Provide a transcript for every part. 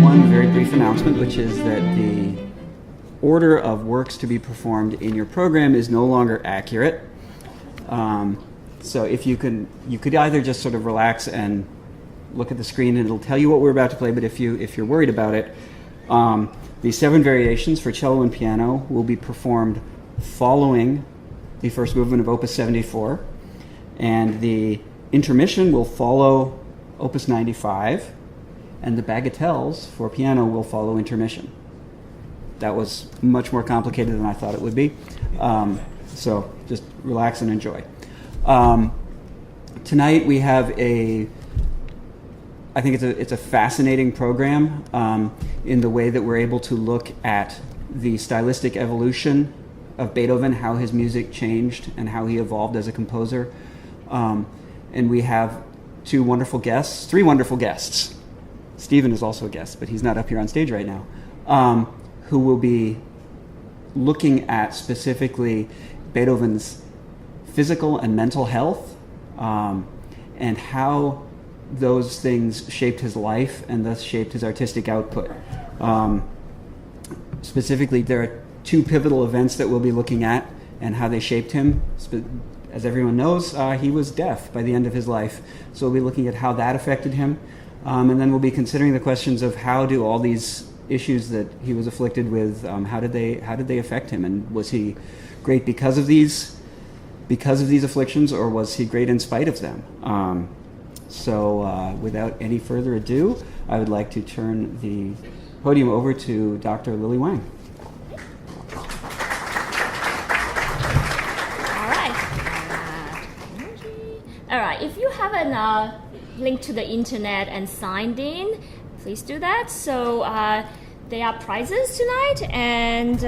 one very brief announcement, which is that the order of works to be performed in your program is no longer accurate. So if you could either just sort of relax and look at the screen and it'll tell you what we're about to play, but if you're worried about it, the 7 variations for cello and piano will be performed following the first movement of Opus 74, and the intermission will follow Opus 95, and the bagatelles for piano will follow intermission. That was much more complicated than I thought it would be. So just relax and enjoy. Tonight we have I think it's a fascinating program in the way that we're able to look at the stylistic evolution of Beethoven, how his music changed and how he evolved as a composer. And we have 3 wonderful guests. Stephen is also a guest, but he's not up here on stage right now, who will be looking at specifically Beethoven's physical and mental health, and how those things shaped his life and thus shaped his artistic output. Specifically, there are 2 pivotal events that we'll be looking at and how they shaped him. As everyone knows, he was deaf by the end of his life, so we'll be looking at how that affected him. And then we'll be considering the questions of how do all these issues that he was afflicted with, how did they affect him, and was he great because of these afflictions, or was he great in spite of them? So without any further ado, I would like to turn the podium over to Dr. Lily Wang. All right, if you haven't linked to the internet and signed in, please do that. So there are prizes tonight, and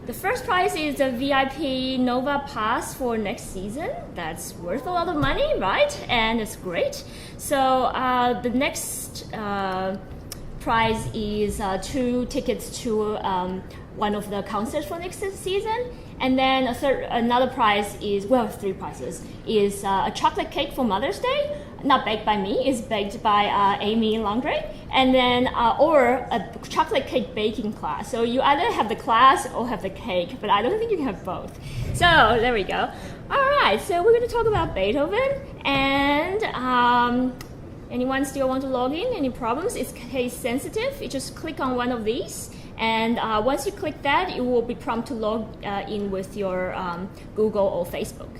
the first prize is a VIP Nova Pass for next season. That's worth a lot of money, right? And it's great. So the next prize is 2 tickets to one of the concerts for next season. And then another prize is, 3 prizes, is a chocolate cake for Mother's Day, not baked by me, it's baked by Amy Langre, and then, or a chocolate cake baking class. So you either have the class or have the cake, but I don't think you can have both. So there we go. All right, so we're going to talk about Beethoven, and anyone still want to log in? Any problems? It's case sensitive. You just click on one of these. And once you click that, you will be prompted to log in with your Google or Facebook.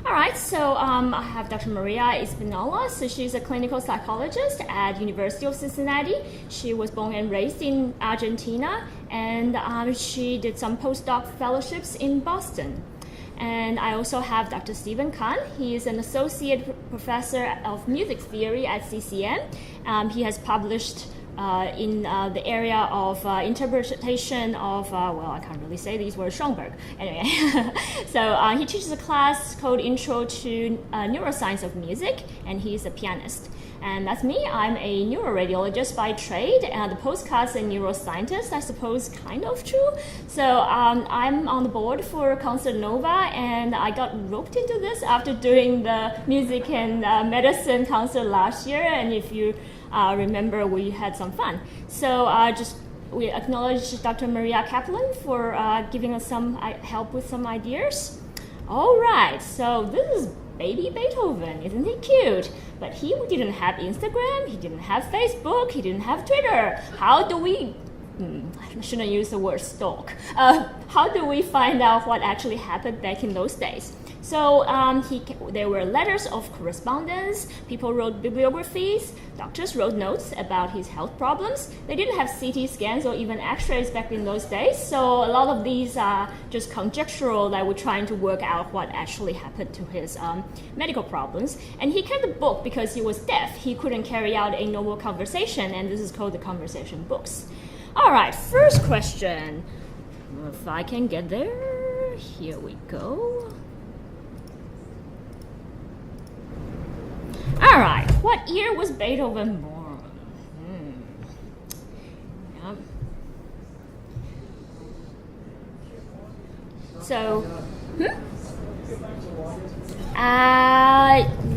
All right, so I have Dr. Maria Espinola. So she's a clinical psychologist at University of Cincinnati. She was born and raised in Argentina, and she did some postdoc fellowships in Boston. And I also have Dr. Stephen Kahn. He is an associate professor of music theory at CCM. He has published in the area of interpretation of, I can't really say these words, Schoenberg. Anyway, so he teaches a class called Intro to Neuroscience of Music, and he's a pianist. And that's me. I'm a neuroradiologist by trade, and the postcard's a neuroscientist, I suppose, kind of true. So I'm on the board for Concert Nova, and I got roped into this after doing the music and medicine concert last year, and if you remember, we had some fun. So we acknowledge Dr. Maria Kaplan for giving us some help with some ideas. All right, so this is baby Beethoven, isn't he cute? But he didn't have Instagram, he didn't have Facebook, he didn't have Twitter. How do we, I shouldn't use the word stalk. How do we find out what actually happened back in those days? So there were letters of correspondence, people wrote bibliographies, doctors wrote notes about his health problems. They didn't have CT scans or even x-rays back in those days, so a lot of these are just conjectural that we're trying to work out what actually happened to his medical problems. And he kept a book because he was deaf. He couldn't carry out a normal conversation, and this is called the Conversation Books. All right, first question. If I can get there, here we go. All right, what year was Beethoven born? Yep. So,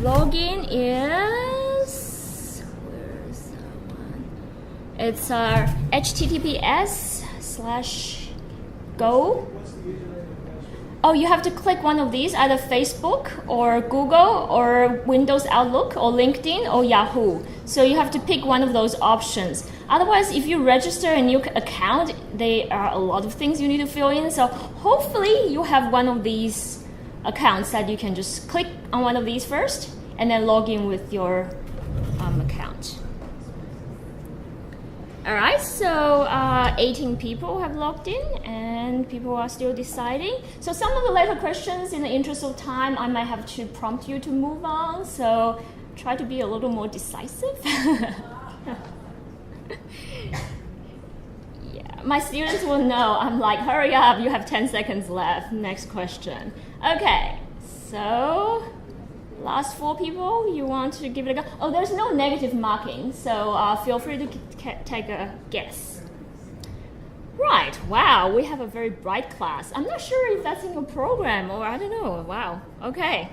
login is, where's that one? It's https://go. Oh, you have to click one of these, either Facebook or Google or Windows Outlook or LinkedIn or Yahoo. So you have to pick one of those options. Otherwise, if you register a new account, there are a lot of things you need to fill in. So hopefully you have one of these accounts that you can just click on one of these first and then log in with your account. All right, so 18 people have logged in and people are still deciding. So some of the later questions, in the interest of time, I might have to prompt you to move on. So try to be a little more decisive. Yeah, my students will know. I'm like, hurry up, you have 10 seconds left. Next question. Okay, so last 4 people, you want to give it a go? Oh, there's no negative marking, so feel free to take a guess. Right, wow, we have a very bright class. I'm not sure if that's in your program, or I don't know. Wow, okay.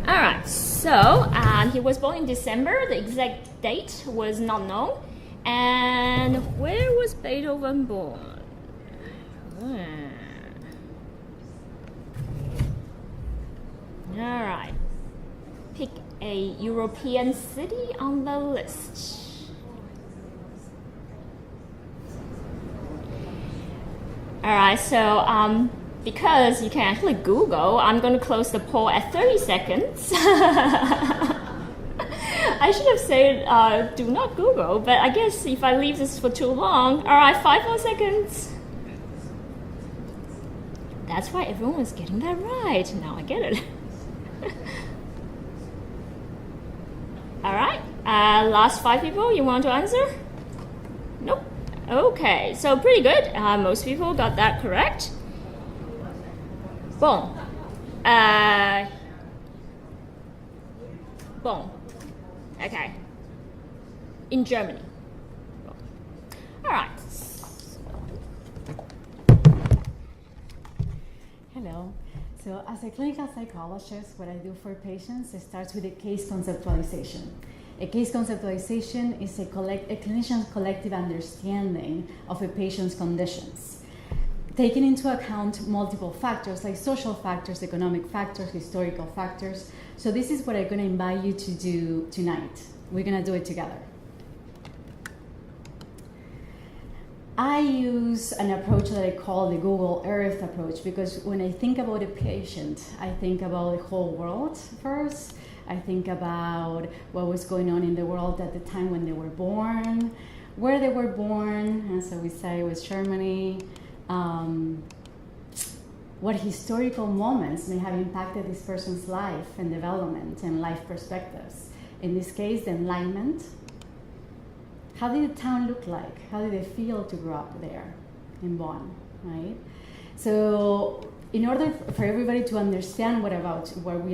All right, so he was born in December. The exact date was not known. And where was Beethoven born? All right, pick a European city on the list. All right, so because you can actually Google, I'm going to close the poll at 30 seconds. I should have said do not Google, but I guess if I leave this for too long, all right, 5 more seconds. That's why everyone was getting that right. Now I get it. All right, last 5 people, you want to answer? Nope. Okay, so pretty good. Most people got that correct. Bon. Bon. Okay. In Germany. All right. Hello. So as a clinical psychologist, what I do for patients, it starts with a case conceptualization. A case conceptualization is a clinician's collective understanding of a patient's conditions, taking into account multiple factors like social factors, economic factors, historical factors. So this is what I'm going to invite you to do tonight. We're going to do it together. I use an approach that I call the Google Earth approach because when I think about a patient, I think about the whole world first. I think about what was going on in the world at the time when they were born, where they were born, and so we say it was Germany, what historical moments may have impacted this person's life and development and life perspectives. In this case, the Enlightenment. How did the town look like? How did it feel to grow up there in Bonn, right? So in order for everybody to understand what we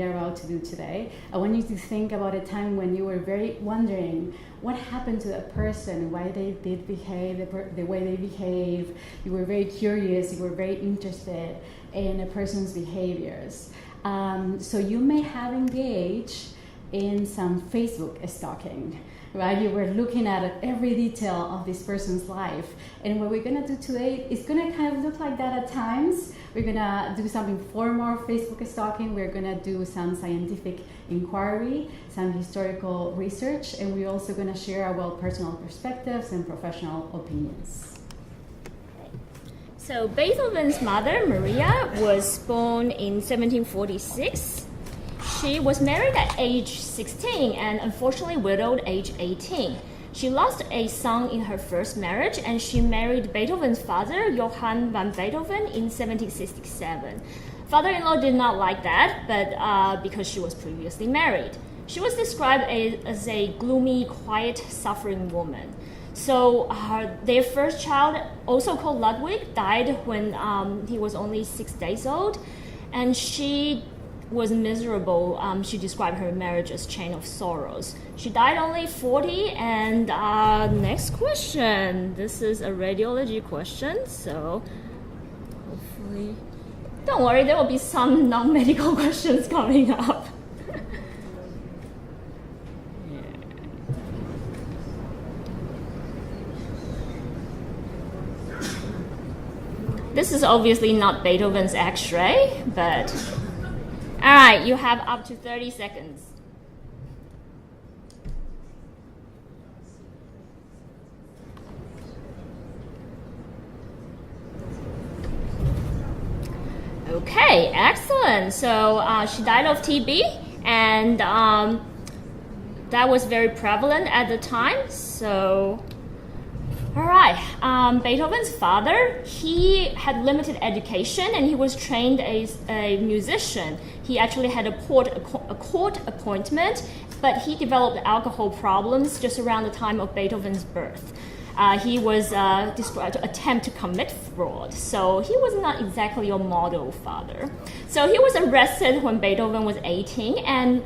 are about to do today, I want you to think about a time when you were very wondering what happened to that person, why they did behave the way they behave. You were very curious, you were very interested in a person's behaviors. So you may have engaged in some Facebook stalking, right? You were looking at every detail of this person's life. And what we're gonna do today is gonna kind of look like that at times. We're gonna do some informal Facebook stalking. We're gonna do some scientific inquiry, some historical research, and we're also gonna share our personal perspectives and professional opinions. So Beethoven's mother, Maria, was born in 1746. She was married at age 16 and unfortunately widowed age 18. She lost a son in her first marriage and she married Beethoven's father, Johann van Beethoven, in 1767. Father-in-law did not like that, but because she was previously married. She was described as a gloomy, quiet, suffering woman. So their first child, also called Ludwig, died when he was only 6 days old, and she was miserable. She described her marriage as chain of sorrows. She died only 40, and next question. This is a radiology question, so actually. Don't worry, there will be some non-medical questions coming up. This is obviously not Beethoven's X-ray, but all right, you have up to 30 seconds. Okay, excellent. So she died of TB, and that was very prevalent at the time. So, all right. Beethoven's father, he had limited education, and he was trained as a musician. He actually had a court appointment, but he developed alcohol problems just around the time of Beethoven's birth. He was described to attempt to commit fraud, so he was not exactly a model father. So he was arrested when Beethoven was 18, and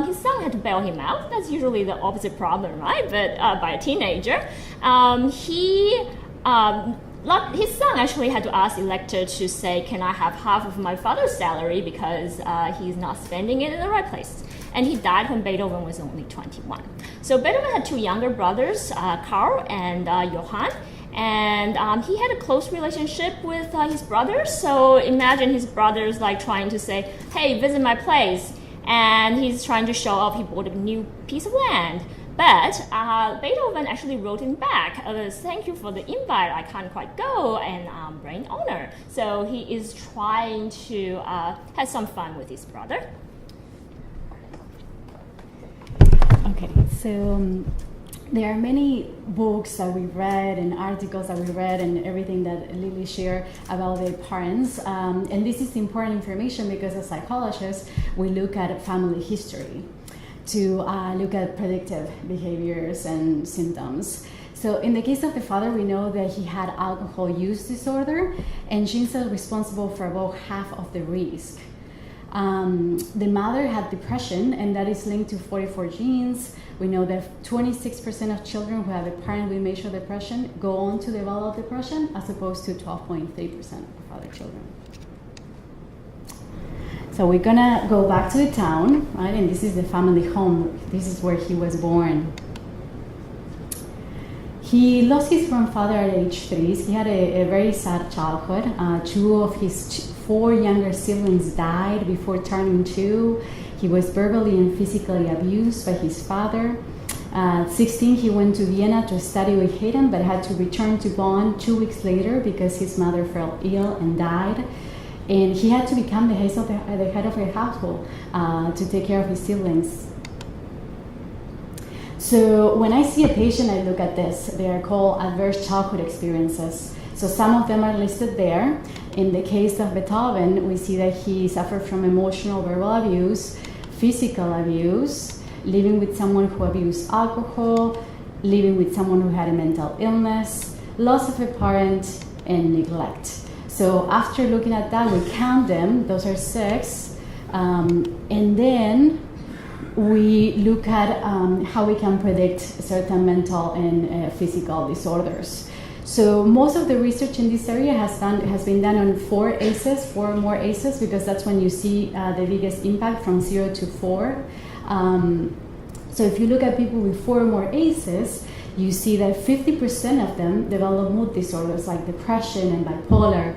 his son had to bail him out. That's usually the opposite problem, right? But by a teenager, his son actually had to ask the elector to say, "Can I have half of my father's salary because he's not spending it in the right place?" And he died when Beethoven was only 21. So Beethoven had two younger brothers, Karl and Johann, and he had a close relationship with his brothers. So imagine his brothers like trying to say, "Hey, visit my place," and he's trying to show off he bought a new piece of land. But Beethoven actually wrote him back, "Thank you for the invite, I can't quite go," and brain honor. So he is trying to have some fun with his brother. Okay, so there are many books that we read and articles that we read and everything that Lily shared about their parents. And this is important information because as psychologists, we look at family history to look at predictive behaviors and symptoms. So in the case of the father, we know that he had alcohol use disorder, and genes are responsible for about half of the risk. The mother had depression, and that is linked to 44 genes. We know that 26% of children who have a parent with major depression go on to develop depression, as opposed to 12.3% of other children. So we're gonna go back to the town, right? And this is the family home. This is where he was born. He lost his grandfather at age 3. He had a very sad childhood. Two of his 4 younger siblings died before turning 2. He was verbally and physically abused by his father. At 16, he went to Vienna to study with Haydn, but had to return to Bonn 2 weeks later because his mother fell ill and died. And he had to become the head of the household to take care of his siblings. So when I see a patient, I look at this. They are called adverse childhood experiences. So some of them are listed there. In the case of Beethoven, we see that he suffered from emotional verbal abuse, physical abuse, living with someone who abused alcohol, living with someone who had a mental illness, loss of a parent, and neglect. So after looking at that, we count them. Those are 6. And then we look at how we can predict certain mental and physical disorders. So most of the research in this area has been done on 4 ACEs, 4 or more ACEs, because that's when you see the biggest impact from 0 to 4. So if you look at people with 4 or more ACEs, you see that 50% of them develop mood disorders like depression and bipolar.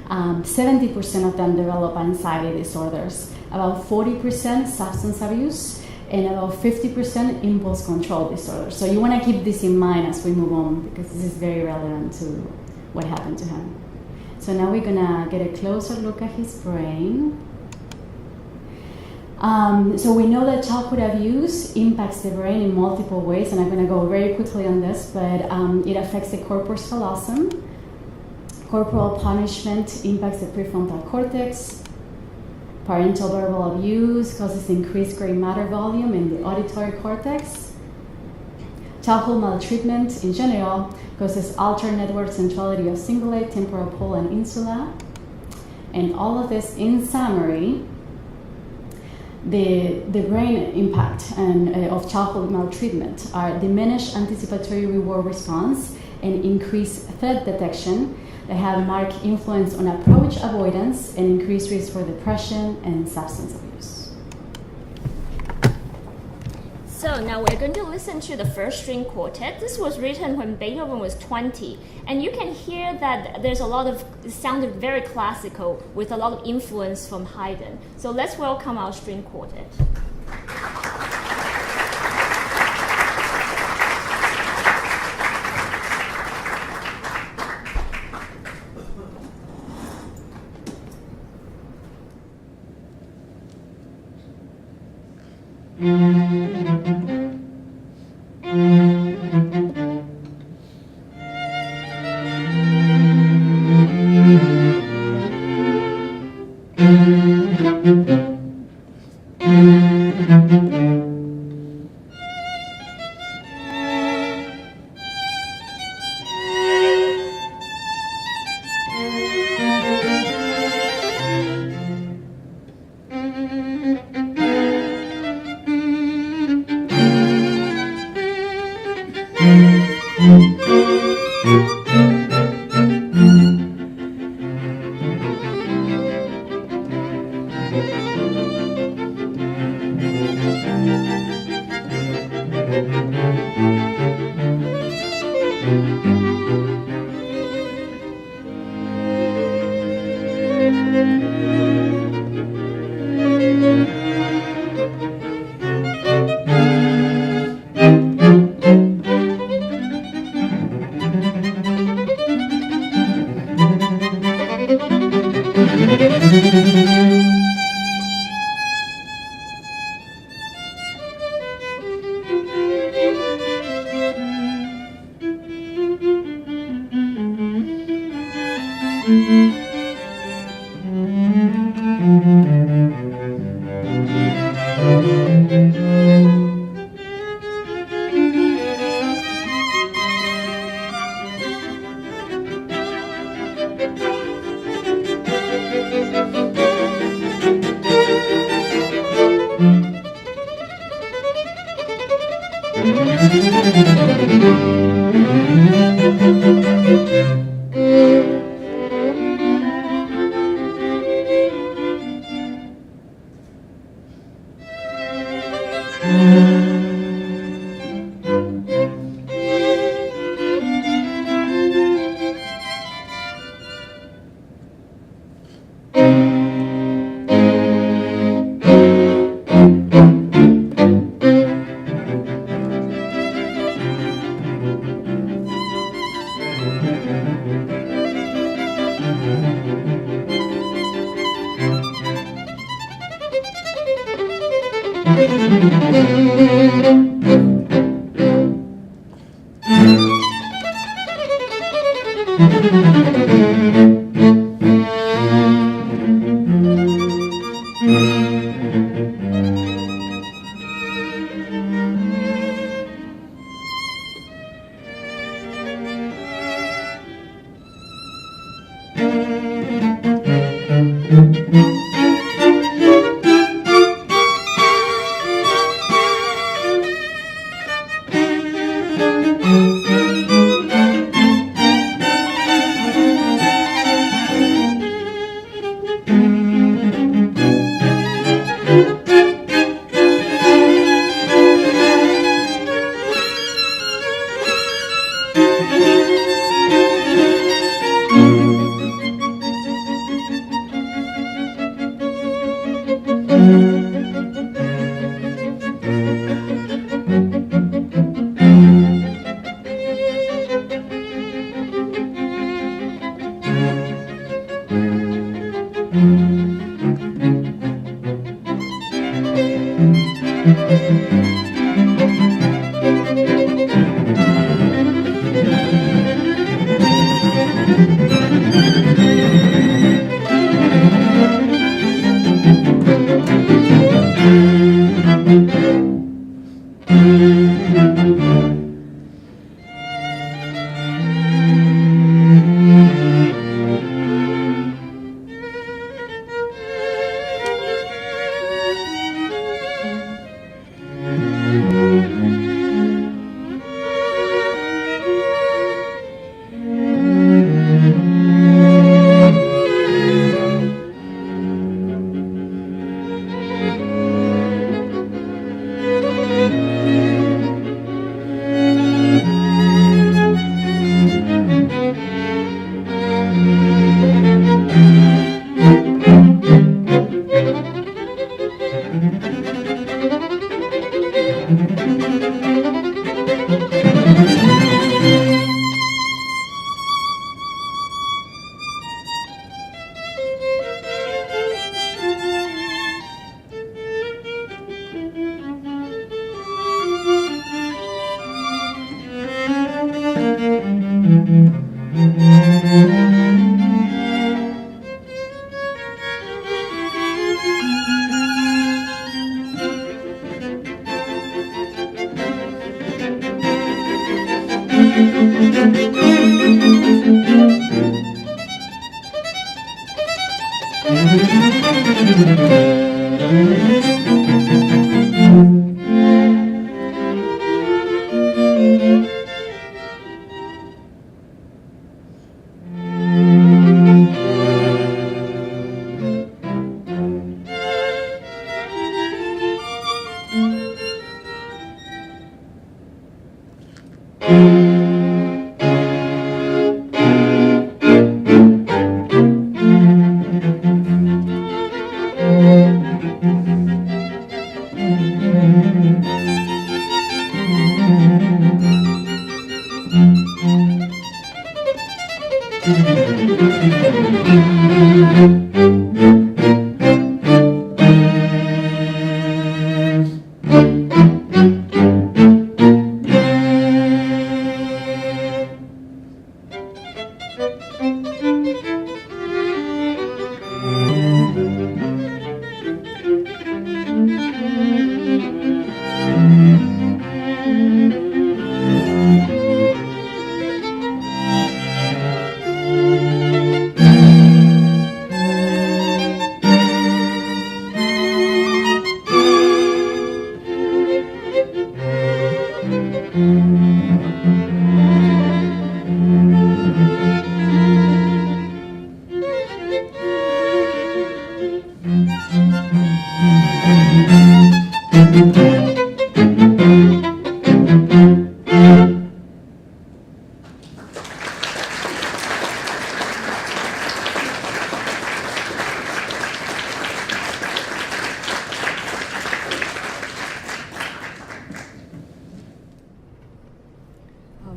70% of them develop anxiety disorders. About 40% substance abuse, and about 50% impulse control disorders. So you want to keep this in mind as we move on, because this is very relevant to what happened to him. So now we're going to get a closer look at his brain. So we know that childhood abuse impacts the brain in multiple ways, and I'm going to go very quickly on this, but it affects the corpus callosum. Corporal punishment impacts the prefrontal cortex. Parental verbal abuse causes increased gray matter volume in the auditory cortex. Childhood maltreatment in general causes altered network centrality of cingulate, temporal pole, and insula. And all of this, in summary, the brain impact of childhood maltreatment are diminished anticipatory reward response and increased threat detection. They have a marked influence on approach avoidance and increased risk for depression and substance abuse. So now we're going to listen to the first string quartet. This was written when Beethoven was 20. And you can hear that there's a lot of, it sounded very classical with a lot of influence from Haydn. So let's welcome our string quartet.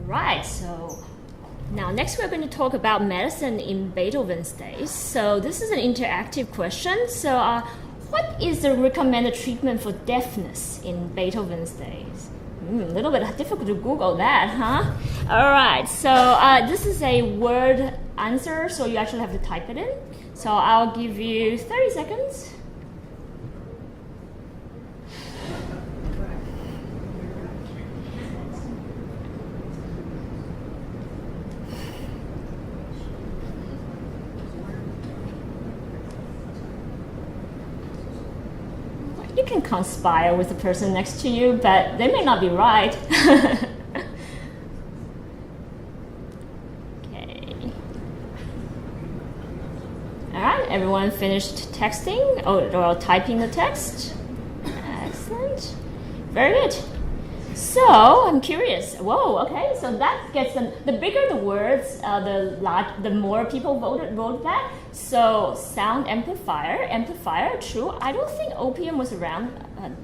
Right, so now next we're going to talk about medicine in Beethoven's days. So this is an interactive question. So what is the recommended treatment for deafness in Beethoven's days? A little bit difficult to Google that, huh? All right, so this is a word answer, so you actually have to type it in. So I'll give you 30 seconds. You can conspire with the person next to you, but they may not be right. Okay. All right, everyone finished texting or typing the text? Excellent. Very good. So I'm curious. Whoa. Okay. So that gets them. The bigger the words, the more people vote that. So sound amplifier. True. I don't think opium was around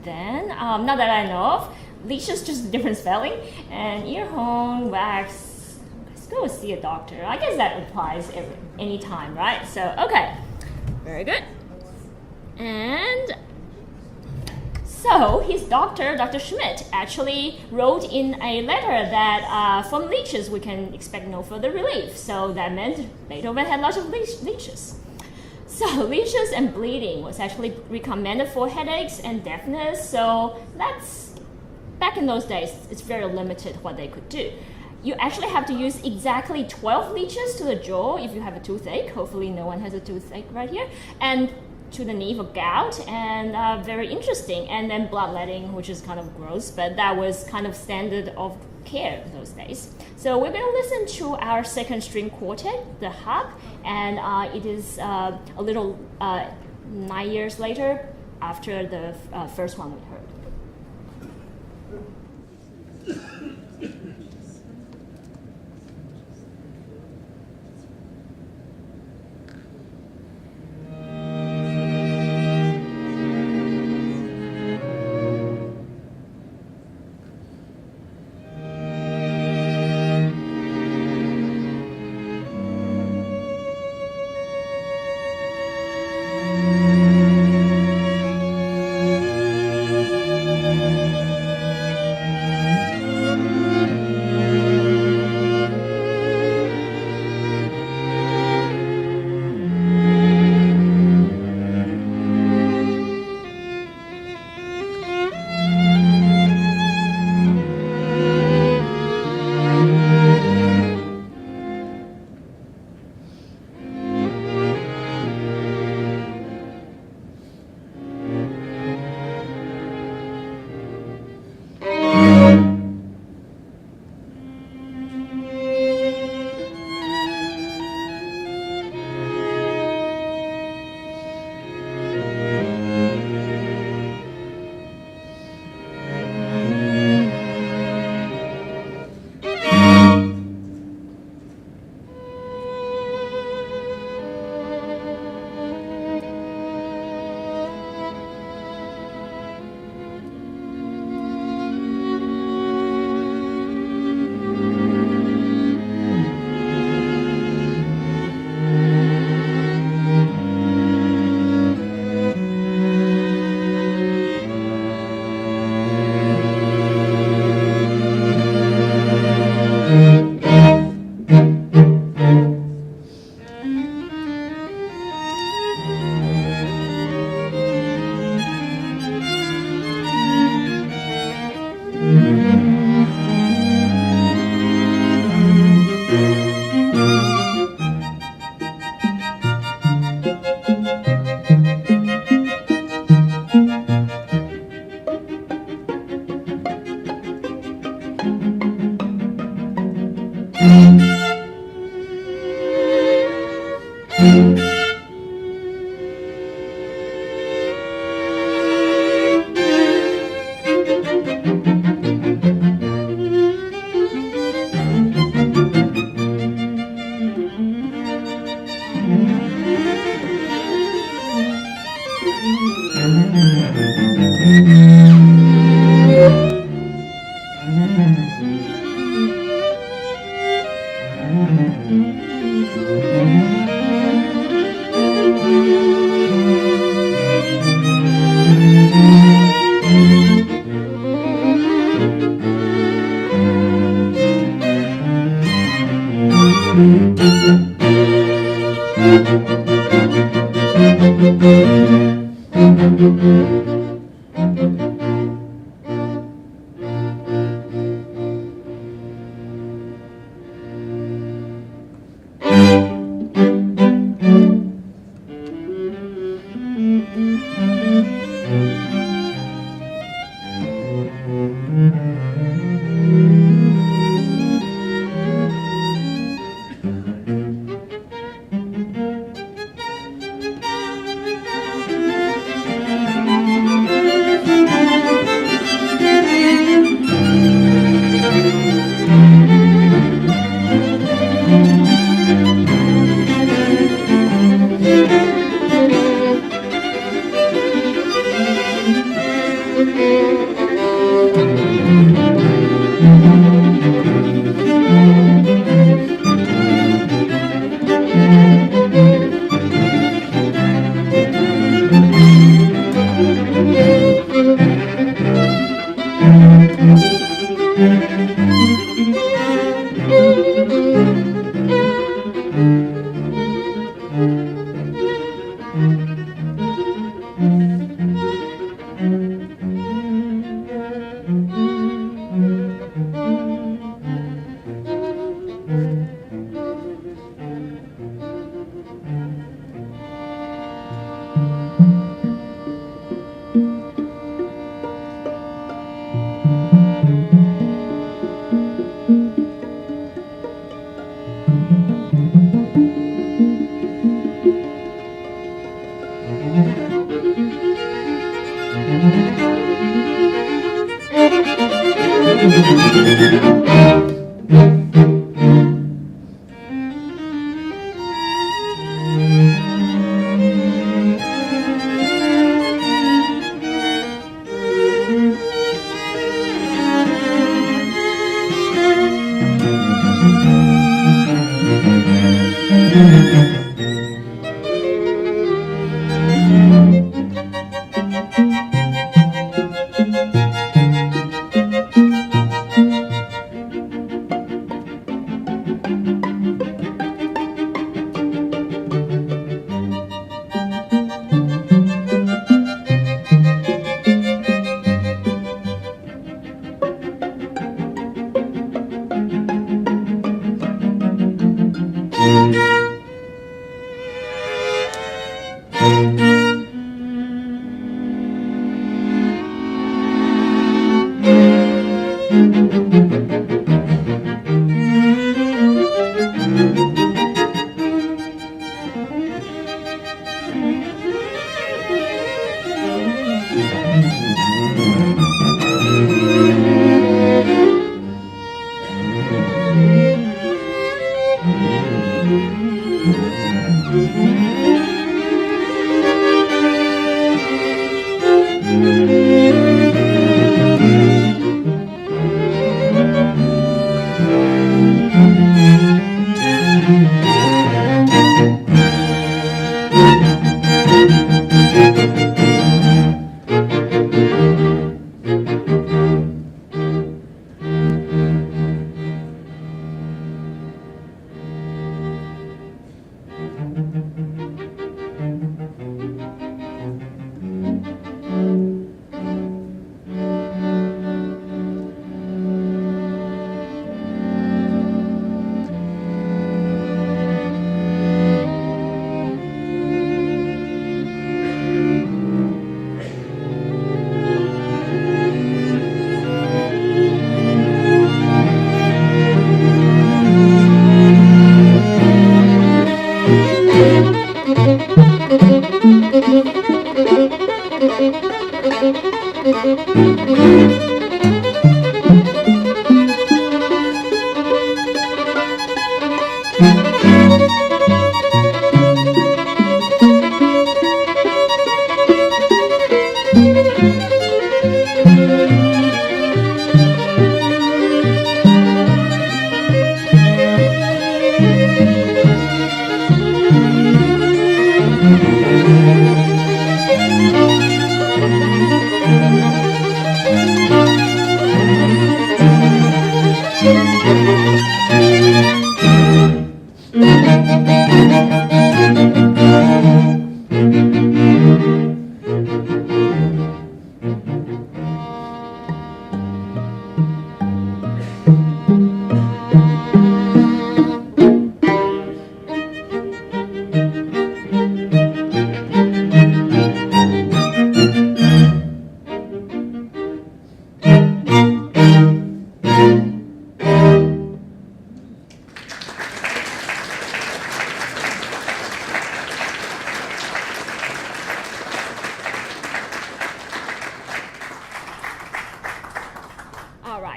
then. Not that I know of. Leeches, just different spelling. And ear hone, wax. Let's go see a doctor. I guess that applies any time, right? So okay. Very good. And so his doctor, Dr. Schmidt, actually wrote in a letter that from leeches we can expect no further relief. So that meant Beethoven had lots of leeches. So leeches and bleeding was actually recommended for headaches and deafness. So that's, back in those days, it's very limited what they could do. You actually have to use exactly 12 leeches to the jaw if you have a toothache. Hopefully no one has a toothache right here. And to the knee for gout, and very interesting. And then bloodletting, which is kind of gross, but that was kind of standard of care those days. So we're going to listen to our second string quartet, the harp, and it is a little 9 years later after the first one we heard.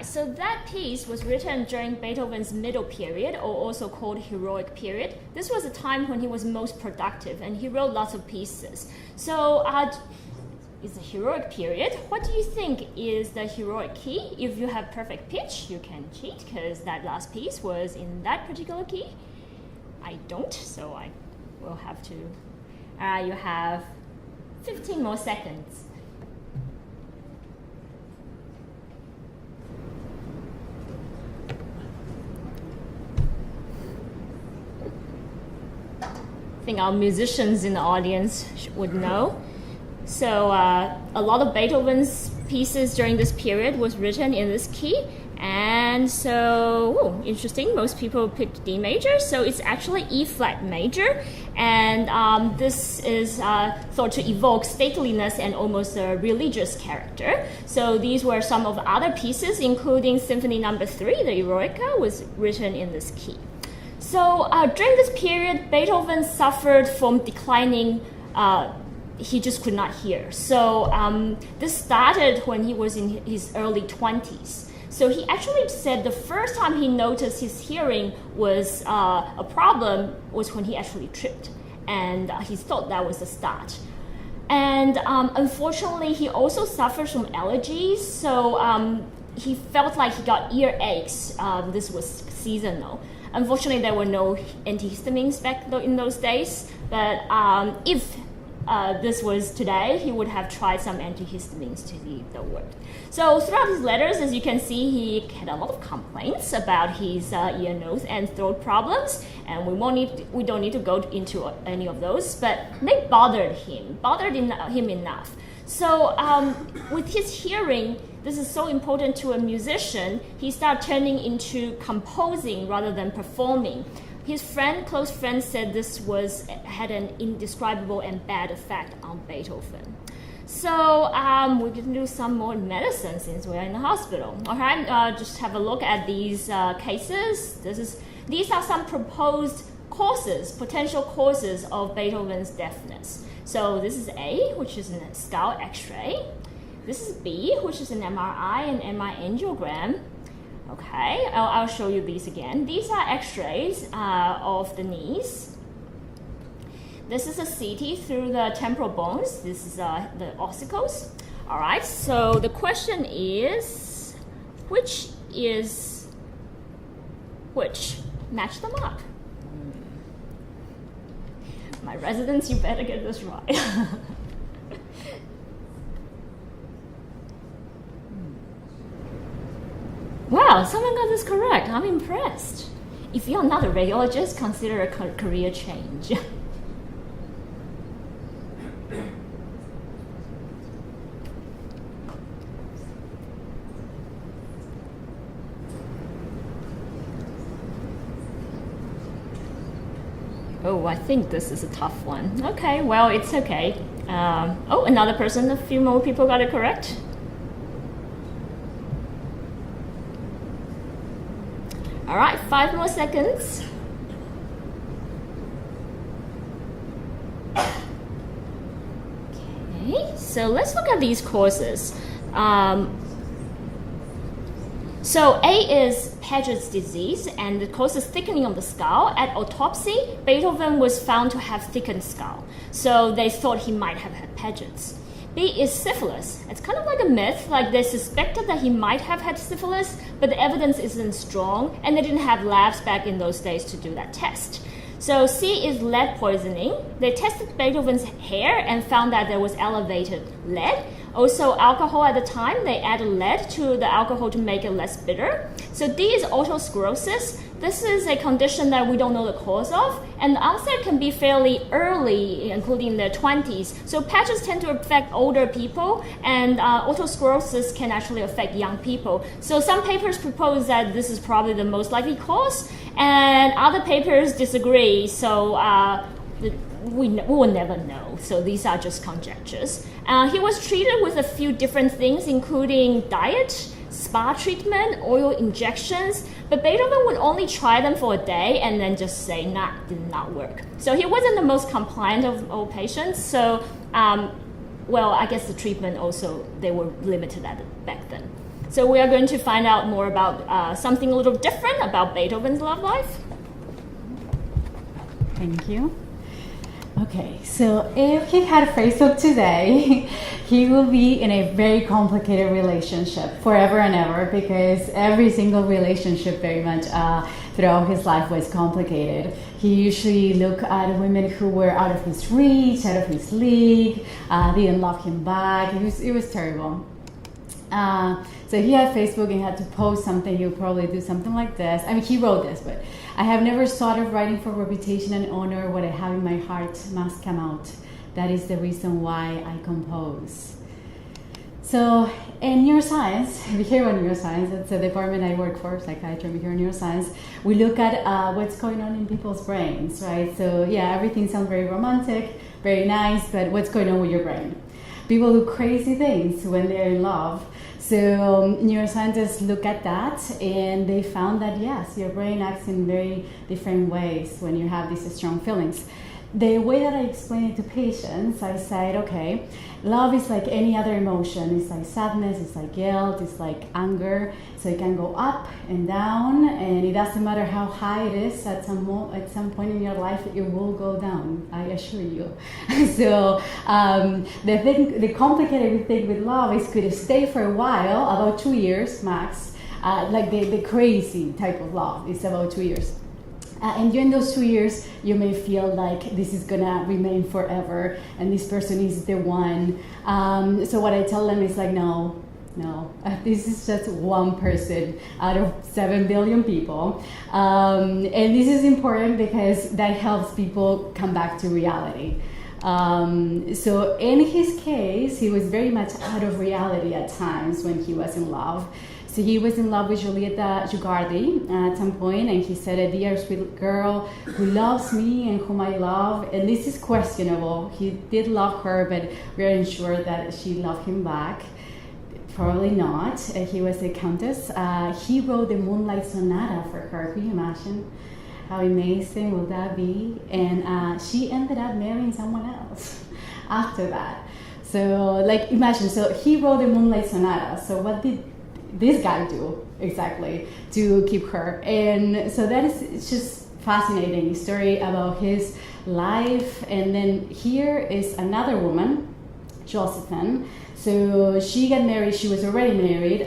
So that piece was written during Beethoven's middle period, or also called heroic period. This was a time when he was most productive, and he wrote lots of pieces. So it's a heroic period. What do you think is the heroic key? If you have perfect pitch, you can cheat, because that last piece was in that particular key. I don't, so I will have to. You have 15 more seconds. I think our musicians in the audience would know. So a lot of Beethoven's pieces during this period was written in this key. And so, interesting, most people picked D major, so it's actually E flat major. And this is thought to evoke stateliness and almost a religious character. So these were some of the other pieces, including Symphony No. 3, the Eroica, was written in this key. So during this period, Beethoven suffered from declining, he just could not hear. So this started when he was in his early 20s. So he actually said the first time he noticed his hearing was a problem was when he actually tripped. And he thought that was the start. And unfortunately, he also suffered from allergies. So he felt like he got earaches. This was seasonal. Unfortunately, there were no antihistamines back in those days, but if this was today, he would have tried some antihistamines to see if that worked. So throughout his letters, as you can see, he had a lot of complaints about his ear, nose, and throat problems, and we don't need to go into any of those, but they bothered him enough. So with his hearing, this is so important to a musician, he started turning into composing rather than performing. His close friend said this had an indescribable and bad effect on Beethoven. So we can do some more medicine since we're in the hospital. All right, just have a look at these cases. These are some proposed potential causes of Beethoven's deafness. So this is A, which is a skull X-ray. This is B, which is an MRI and MRI angiogram. Okay, I'll show you these again. These are X-rays of the knees. This is a CT through the temporal bones. This is the ossicles. All right, so the question is, which? Match them up. My residents, you better get this right. Wow, someone got this correct. I'm impressed. If you're not a radiologist, consider a career change. Oh, I think this is a tough one. Okay, well, it's okay. Another person, a few more people got it correct. All right, 5 more seconds. Okay, so let's look at these causes. So A is Paget's disease, and it causes thickening of the skull. At autopsy, Beethoven was found to have thickened skull, so they thought he might have had Paget's. B is syphilis. It's kind of like a myth, like they suspected that he might have had syphilis, but the evidence isn't strong, and they didn't have labs back in those days to do that test. So C is lead poisoning. They tested Beethoven's hair and found that there was elevated lead. Also, alcohol at the time, they added lead to the alcohol to make it less bitter. So D is autosclerosis. This is a condition that we don't know the cause of, and the onset can be fairly early, including in their 20s. So patches tend to affect older people, and autosclerosis can actually affect young people. So some papers propose that this is probably the most likely cause, and other papers disagree. So we will never know. So these are just conjectures. He was treated with a few different things, including diet, spa treatment, oil injections, but Beethoven would only try them for a day and then just say, did not work. So he wasn't the most compliant of all patients. So, I guess the treatment also, they were limited back then. So we are going to find out more about something a little different about Beethoven's love life. Thank you. Okay, so if he had Facebook today, he will be in a very complicated relationship forever and ever, because every single relationship very much throughout his life was complicated. He usually looked at women who were out of his reach, out of his league, didn't love him back. It was terrible. So he had Facebook and had to post something. He would probably do something like this. I mean, he wrote this, but I have never thought of writing for reputation and honor. What I have in my heart must come out. That is the reason why I compose. So in neuroscience, behavioral neuroscience, that's the department I work for, psychiatry and behavioral neuroscience, we look at what's going on in people's brains, right? So yeah, everything sounds very romantic, very nice, but what's going on with your brain? People do crazy things when they're in love. So neuroscientists look at that, and they found that yes, your brain acts in very different ways when you have these strong feelings. The way that I explain it to patients, I said, okay, love is like any other emotion. It's like sadness, it's like guilt, it's like anger. So it can go up and down, and it doesn't matter how high it is. At some point in your life, it will go down, I assure you. So the complicated thing with love is could stay for a while, about 2 years max. Like the crazy type of love is about 2 years. And during those 2 years, you may feel like this is gonna remain forever, and this person is the one. So what I tell them is like, no, this is just one person out of 7 billion people. And this is important because that helps people come back to reality. So in his case, he was very much out of reality at times when he was in love. So he was in love with Giulietta Giugardi at some point, and he said, a dear sweet girl who loves me and whom I love. And this is questionable. He did love her, but we aren't sure that she loved him back. Probably not. He was a countess. He wrote the Moonlight Sonata for her. Can you imagine? How amazing will that be? And she ended up marrying someone else after that. So, like, imagine. So he wrote the Moonlight Sonata. So what did this guy do exactly to keep her? And so that is, it's just fascinating story about his life. And then here is another woman, Josephine. So she got married. She was already married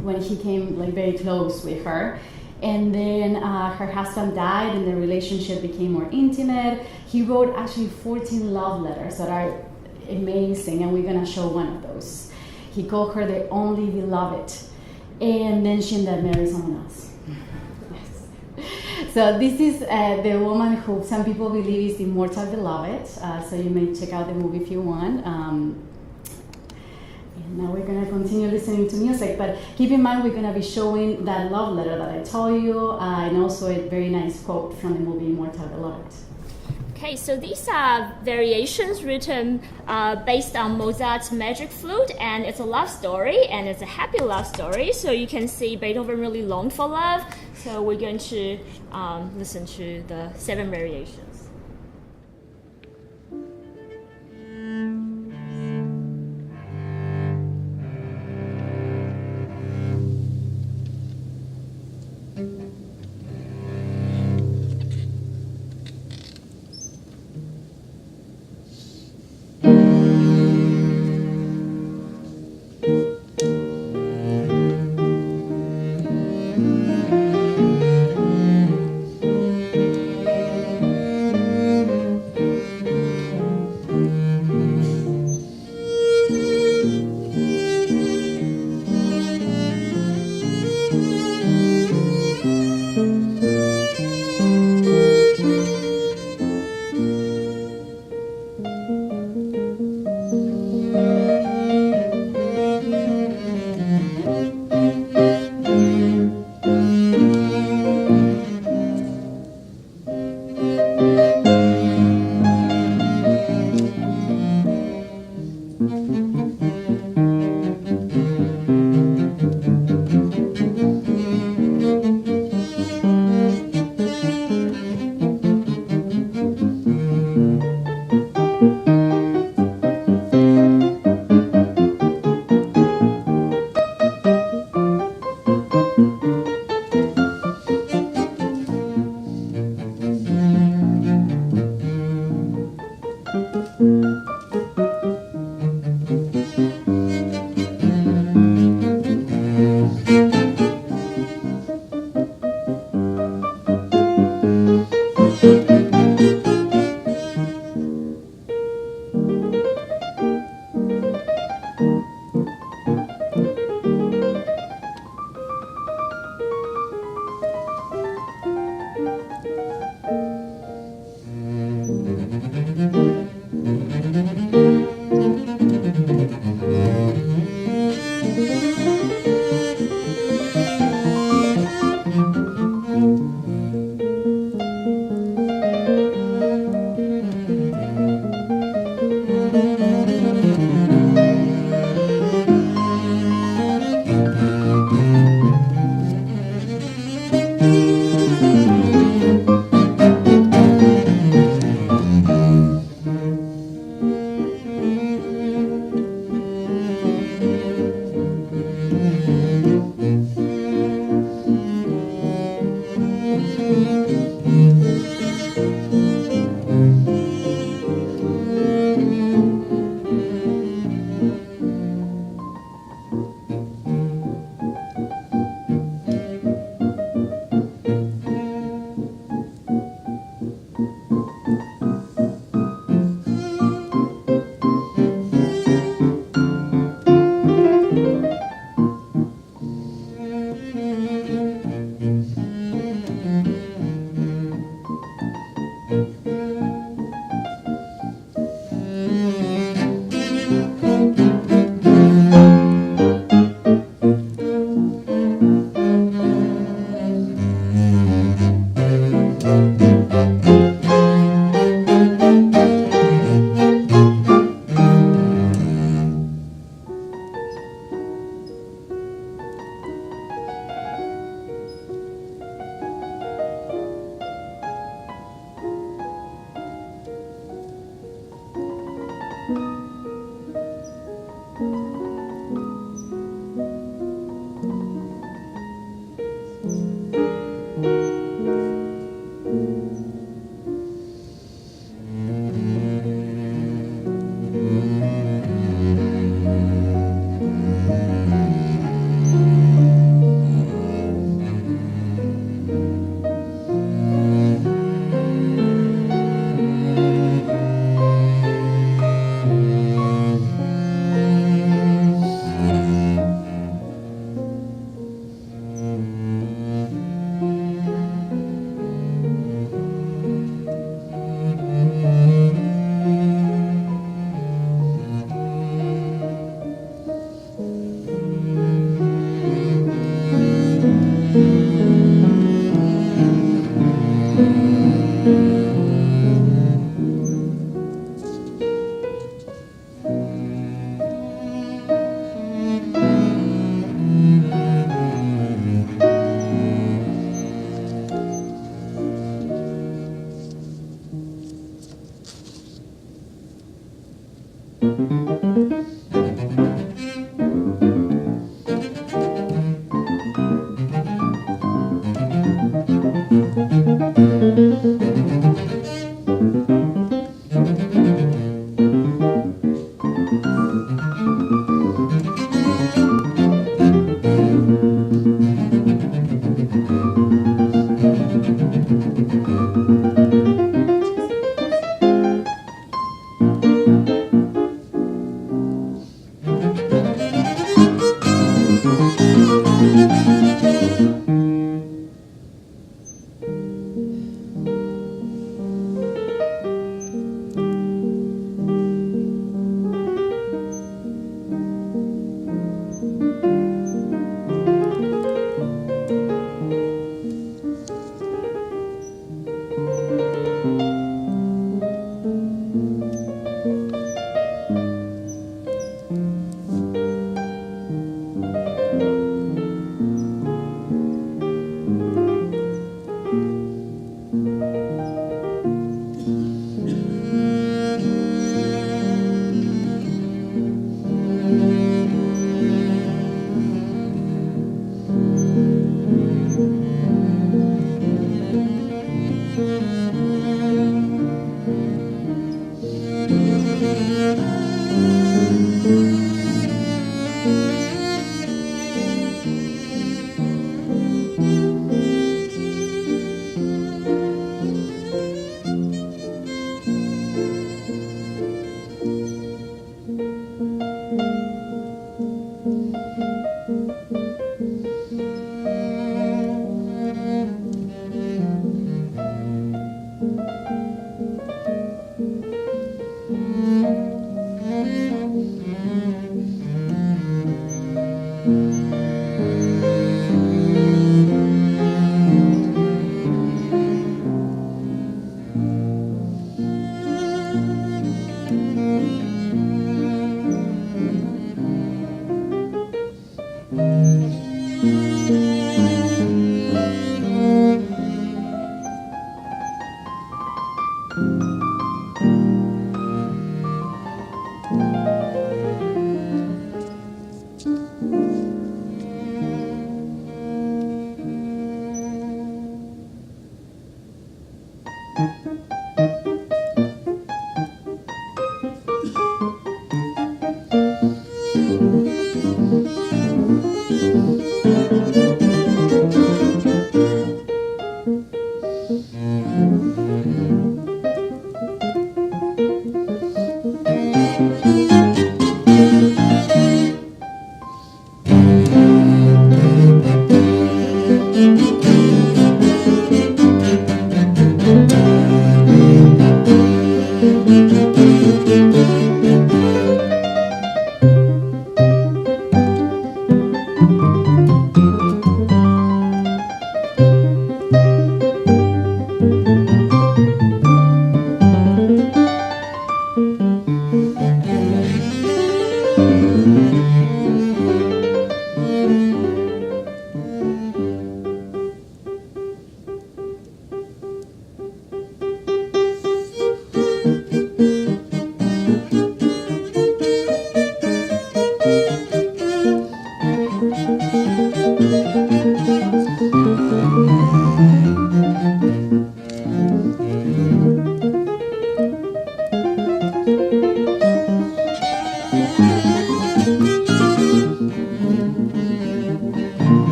when he came like very close with her. And then her husband died, and the relationship became more intimate. He wrote actually 14 love letters that are amazing, and we're gonna show one of those. He called her the only beloved, and then she ended up marrying someone else. Yes. So this is the woman who some people believe is the immortal beloved. So you may check out the movie if you want. Now we're going to continue listening to music, but keep in mind we're going to be showing that love letter that I told you, and also a very nice quote from the movie Immortal Beloved. Okay, so these are variations written based on Mozart's Magic Flute, and it's a love story, and it's a happy love story, so you can see Beethoven really longed for love. So we're going to listen to the 7 variations.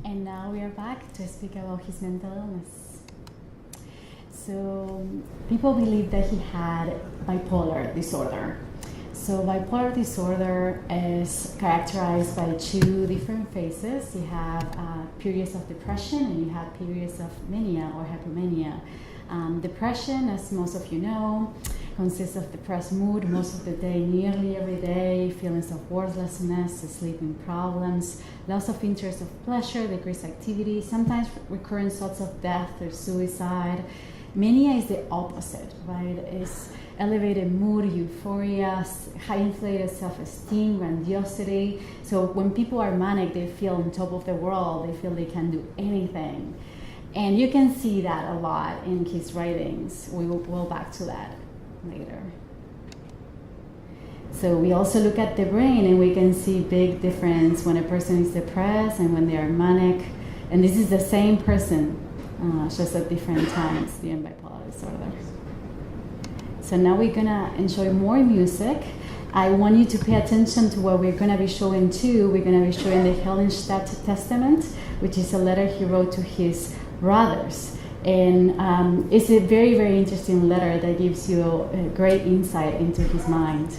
And now we are back to speak about his mental illness. So people believe that he had bipolar disorder. So bipolar disorder is characterized by two different phases. You have periods of depression and you have periods of mania or hypomania. Depression, as most of you know, consists of depressed mood most of the day, nearly every day, feelings of worthlessness, sleeping problems, loss of interest of pleasure, decreased activity, sometimes recurrent thoughts of death or suicide. Mania is the opposite, right? It's elevated mood, euphoria, high inflated self-esteem, grandiosity. So when people are manic, they feel on top of the world, they feel they can do anything. And you can see that a lot in his writings. We will go back to that later. So we also look at the brain and we can see big difference when a person is depressed and when they are manic. And this is the same person, just at different times, the bipolar disorder. So now we're gonna enjoy more music. I want you to pay attention to what we're gonna be showing too. We're gonna be showing the Hellenstadt Testament, which is a letter he wrote to his brothers. And it's a very, very interesting letter that gives you a great insight into his mind.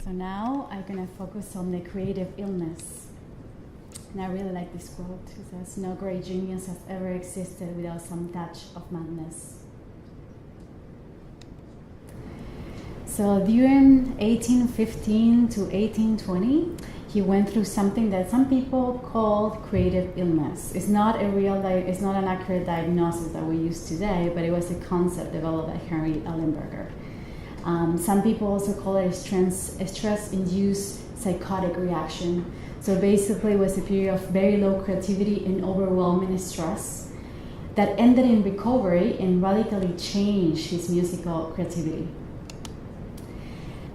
So now I'm going to focus on the creative illness. And I really like this quote. It says, "No great genius has ever existed without some touch of madness." So during 1815 to 1820, he went through something that some people called creative illness. It's not it's not an accurate diagnosis that we use today, but it was a concept developed by Henry Ellenberger. Some people also call it a stress-induced psychotic reaction. So basically it was a period of very low creativity and overwhelming stress that ended in recovery and radically changed his musical creativity.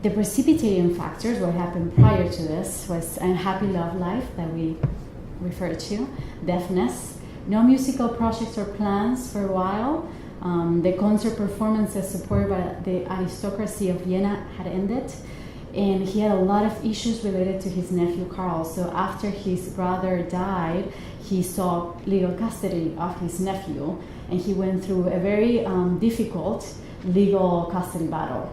The precipitating factors, what happened prior to this, was unhappy love life that we referred to, deafness, no musical projects or plans for a while. The concert performances supported by the aristocracy of Vienna had ended, and he had a lot of issues related to his nephew Karl. So after his brother died, he sought legal custody of his nephew, and he went through a very difficult legal custody battle.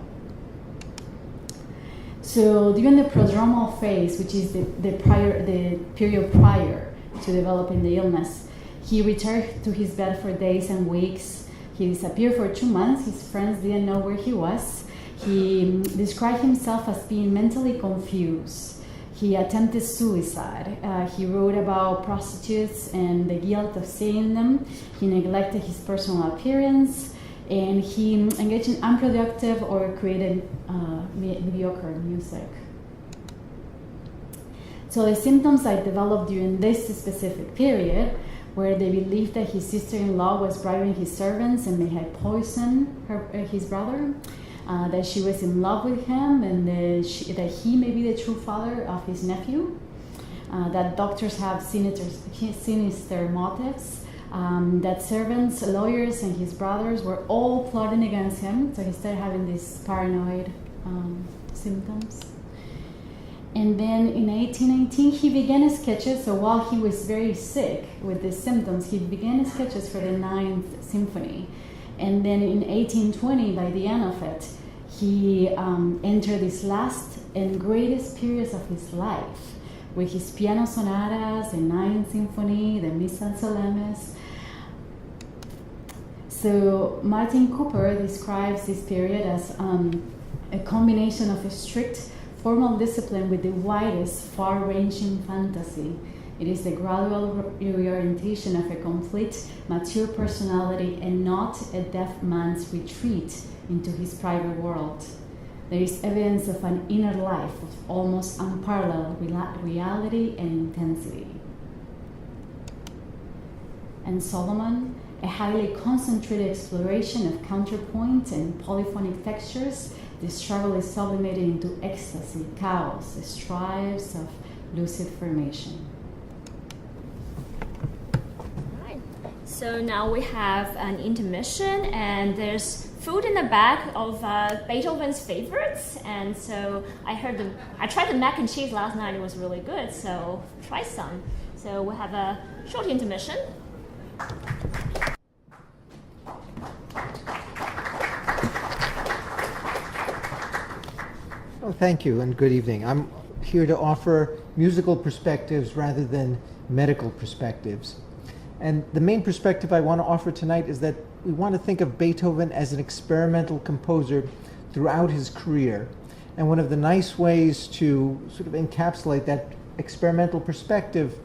So during the prodromal phase, which is the period prior to developing the illness, he returned to his bed for days and weeks. He disappeared for 2 months. His friends didn't know where he was. He described himself as being mentally confused. He attempted suicide. He wrote about prostitutes and the guilt of seeing them. He neglected his personal appearance, and he engaged in unproductive or created mediocre music. So the symptoms that developed during this specific period, where they believed that his sister-in-law was bribing his servants and may have poisoned his brother, that she was in love with him, and that he may be the true father of his nephew, that doctors have sinister motives, that servants, lawyers, and his brothers were all plotting against him, so he started having these paranoid symptoms. And then in 1819, he began sketches. So while he was very sick with these symptoms, he began sketches for the Ninth Symphony. And then in 1820, by the end of it, he entered this last and greatest periods of his life with his piano sonatas, the Ninth Symphony, the Missa Solemnis. So Martin Cooper describes this period as a combination of a strict formal discipline with the widest, far-ranging fantasy. It is the gradual reorientation of a complete, mature personality and not a deaf man's retreat into his private world. There is evidence of an inner life of almost unparalleled reality and intensity. And Solomon, a highly concentrated exploration of counterpoint and polyphonic textures. The struggle is sublimated into ecstasy, chaos, strives of lucid formation. Right. So now we have an intermission, and there's food in the back of Beethoven's favorites. And so I tried the mac and cheese last night. It was really good. So try some. So we'll have a short intermission. Oh, thank you, and good evening. I'm here to offer musical perspectives rather than medical perspectives. And the main perspective I want to offer tonight is that we want to think of Beethoven as an experimental composer throughout his career. And one of the nice ways to sort of encapsulate that experimental perspective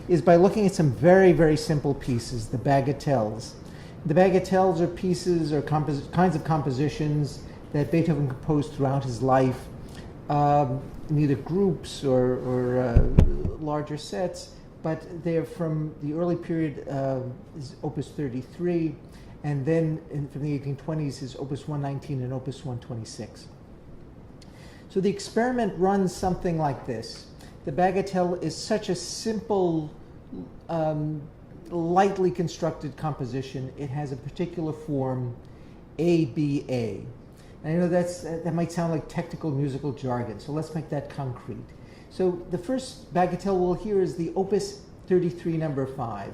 is by looking at some very, very simple pieces, the bagatelles. The bagatelles are pieces or kinds of compositions that Beethoven composed throughout his life, in either groups or larger sets, but they're from the early period is Opus 33, and then from the 1820s is Opus 119 and Opus 126. So the experiment runs something like this. The bagatelle is such a simple, lightly constructed composition. It has a particular form, ABA. And I know that might sound like technical musical jargon, so let's make that concrete. So the first bagatelle we'll hear is the Opus 33 number 5.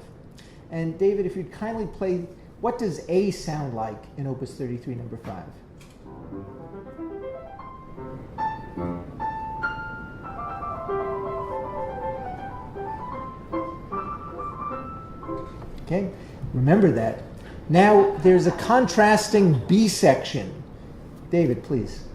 And David, if you'd kindly play, what does A sound like in Opus 33 number 5? Okay, remember that. Now there's a contrasting B section. David, please.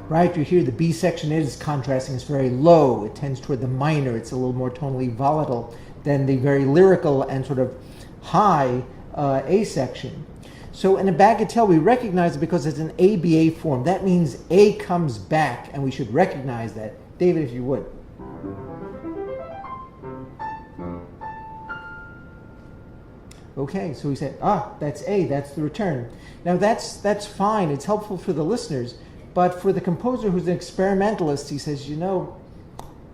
Right, you hear the B section is contrasting. It's very low. It tends toward the minor. It's a little more tonally volatile than the very lyrical and sort of high A section. So in a bagatelle, we recognize it because it's an ABA form. That means A comes back, and we should recognize that. David, if you would. Okay, so we said, that's A, that's the return. Now that's fine. It's helpful for the listeners. But for the composer who's an experimentalist, he says,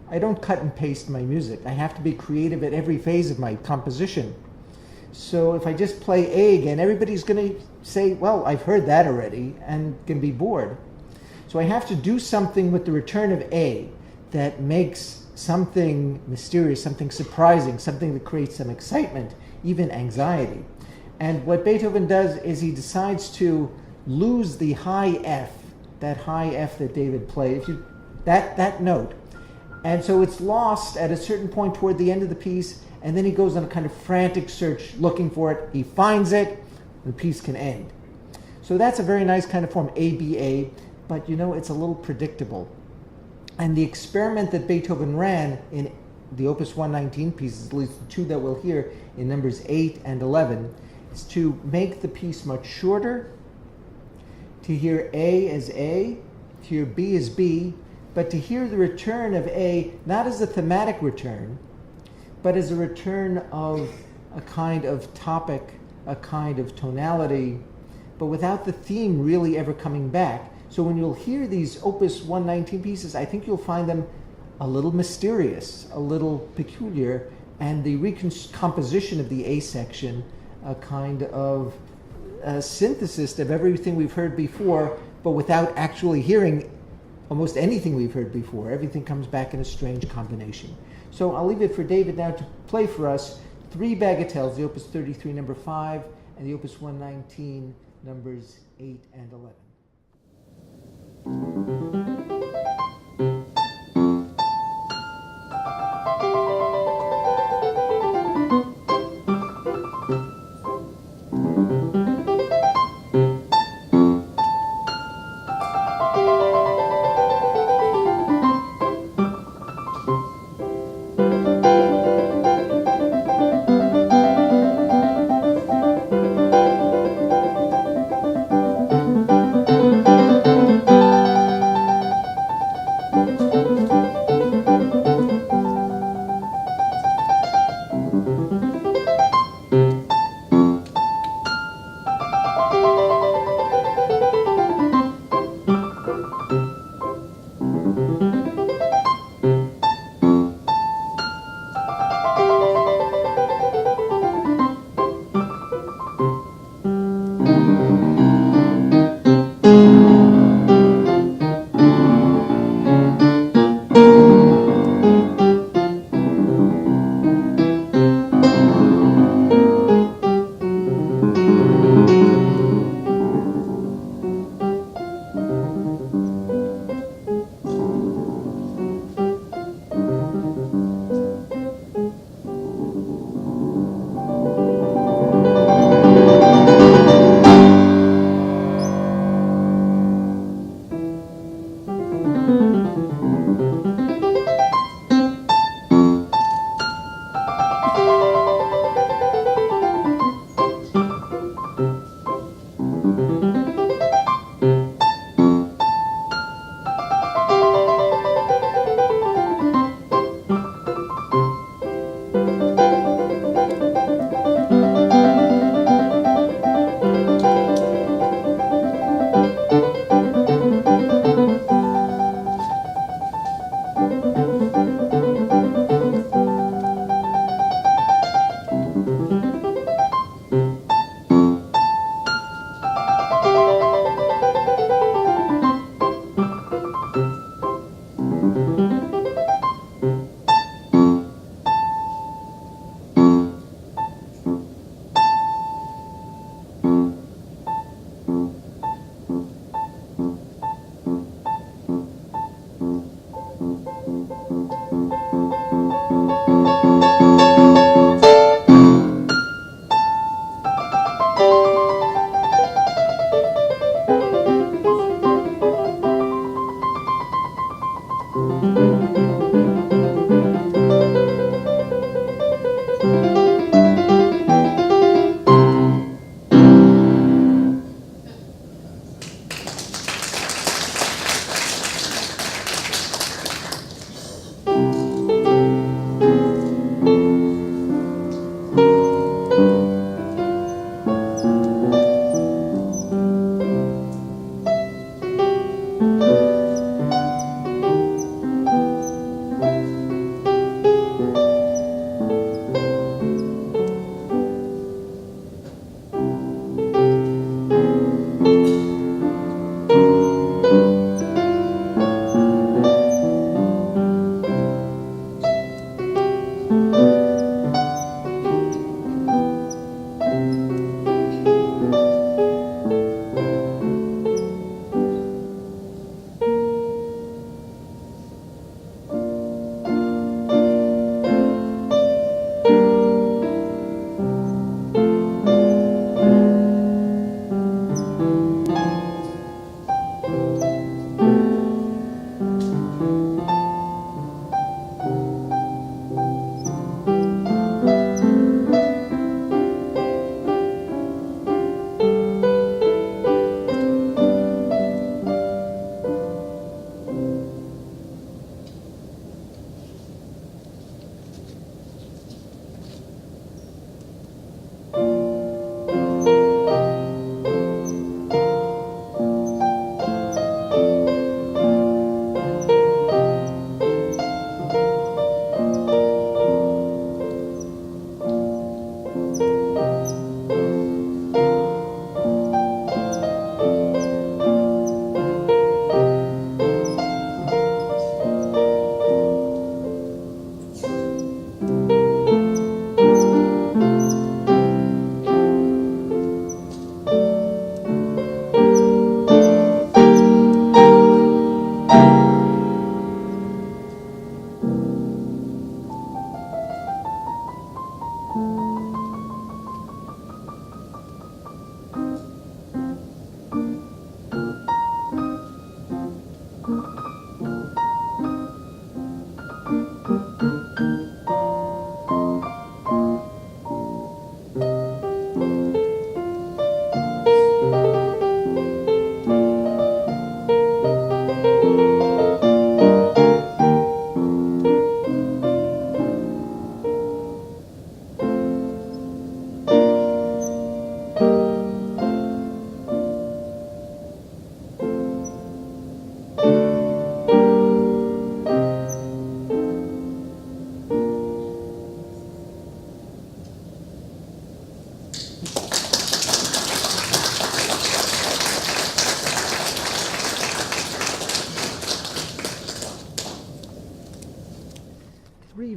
I don't cut and paste my music. I have to be creative at every phase of my composition. So if I just play A again, everybody's going to say, well, I've heard that already, and can be bored. So I have to do something with the return of A that makes something mysterious, something surprising, something that creates some excitement, even anxiety. And what Beethoven does is he decides to lose the high F, that high F that David played, that note. And so it's lost at a certain point toward the end of the piece, and then he goes on a kind of frantic search looking for it. He finds it, and the piece can end. So that's a very nice kind of form, ABA, but it's a little predictable. And the experiment that Beethoven ran in the Opus 119 pieces, at least the two that we'll hear in numbers 8 and 11, is to make the piece much shorter, to hear A as A, to hear B as B, but to hear the return of A not as a thematic return, but as a return of a kind of topic, a kind of tonality, but without the theme really ever coming back. So when you'll hear these Opus 119 pieces, I think you'll find them a little mysterious, a little peculiar, and the recomposition of the A section, a kind of a synthesis of everything we've heard before, but without actually hearing almost anything we've heard before. Everything comes back in a strange combination. So I'll leave it for David now to play for us 3 bagatelles, the Opus 33 number 5 and the Opus 119 numbers 8 and 11.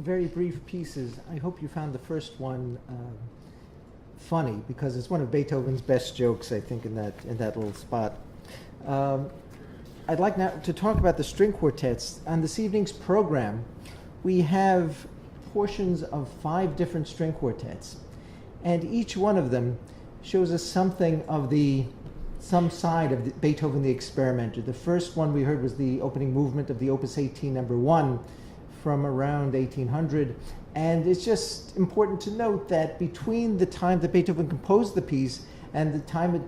very brief pieces. I hope you found the first one funny, because it's one of Beethoven's best jokes, I think, in that little spot. I'd like now to talk about the string quartets. On this evening's program, we have portions of 5 different string quartets, and each one of them shows us something of some side of Beethoven the experimenter. The first one we heard was the opening movement of the Opus 18 number 1 from around 1800, and it's just important to note that between the time that Beethoven composed the piece and the time it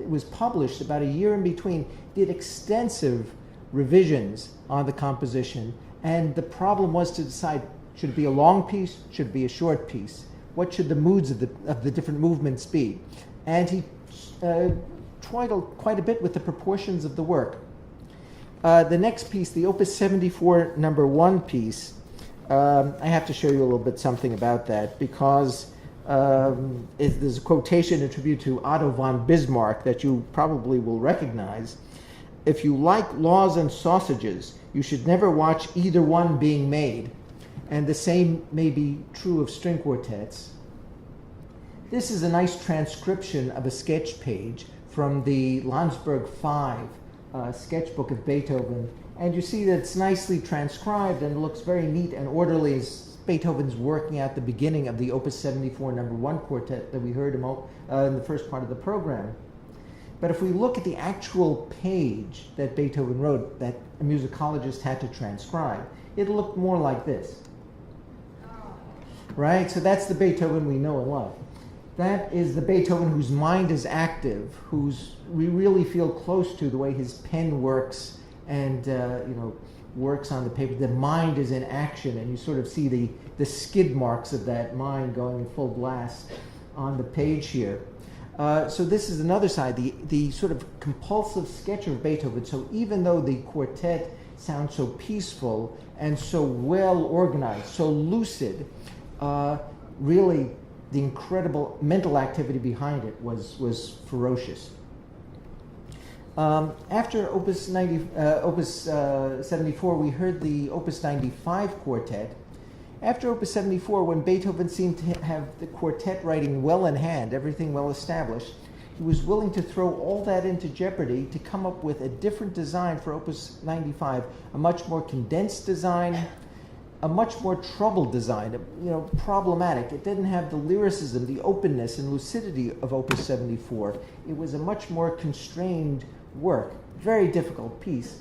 was published, about a year in between, did extensive revisions on the composition, and the problem was to decide, should it be a long piece, should it be a short piece? What should the moods of the different movements be? And he toyed quite a bit with the proportions of the work. The next piece, the Opus 74 number 1 piece, I have to show you a little bit something about that, because there's a quotation attributed to Otto von Bismarck that you probably will recognize. If you like laws and sausages, you should never watch either one being made. And the same may be true of string quartets. This is a nice transcription of a sketch page from the Landsberg 5 sketchbook of Beethoven. And you see that it's nicely transcribed and looks very neat and orderly as Beethoven's working out the beginning of the Opus 74 number 1 quartet that we heard in the first part of the program. But if we look at the actual page that Beethoven wrote, that a musicologist had to transcribe, it looked more like this. Right? So that's the Beethoven we know and love. That is the Beethoven whose mind is active, we really feel close to the way his pen works and works on the paper. The mind is in action, and you sort of see the skid marks of that mind going in full blast on the page here. So this is another side, the sort of compulsive sketch of Beethoven. So even though the quartet sounds so peaceful and so well organized, so lucid, really the incredible mental activity behind it was ferocious. After Opus 74, we heard the Opus 95 quartet. After Opus 74, when Beethoven seemed to have the quartet writing well in hand, everything well established, he was willing to throw all that into jeopardy to come up with a different design for Opus 95, a much more condensed design, a much more troubled design, problematic. It didn't have the lyricism, the openness and lucidity of Opus 74. It was a much more constrained work, very difficult piece.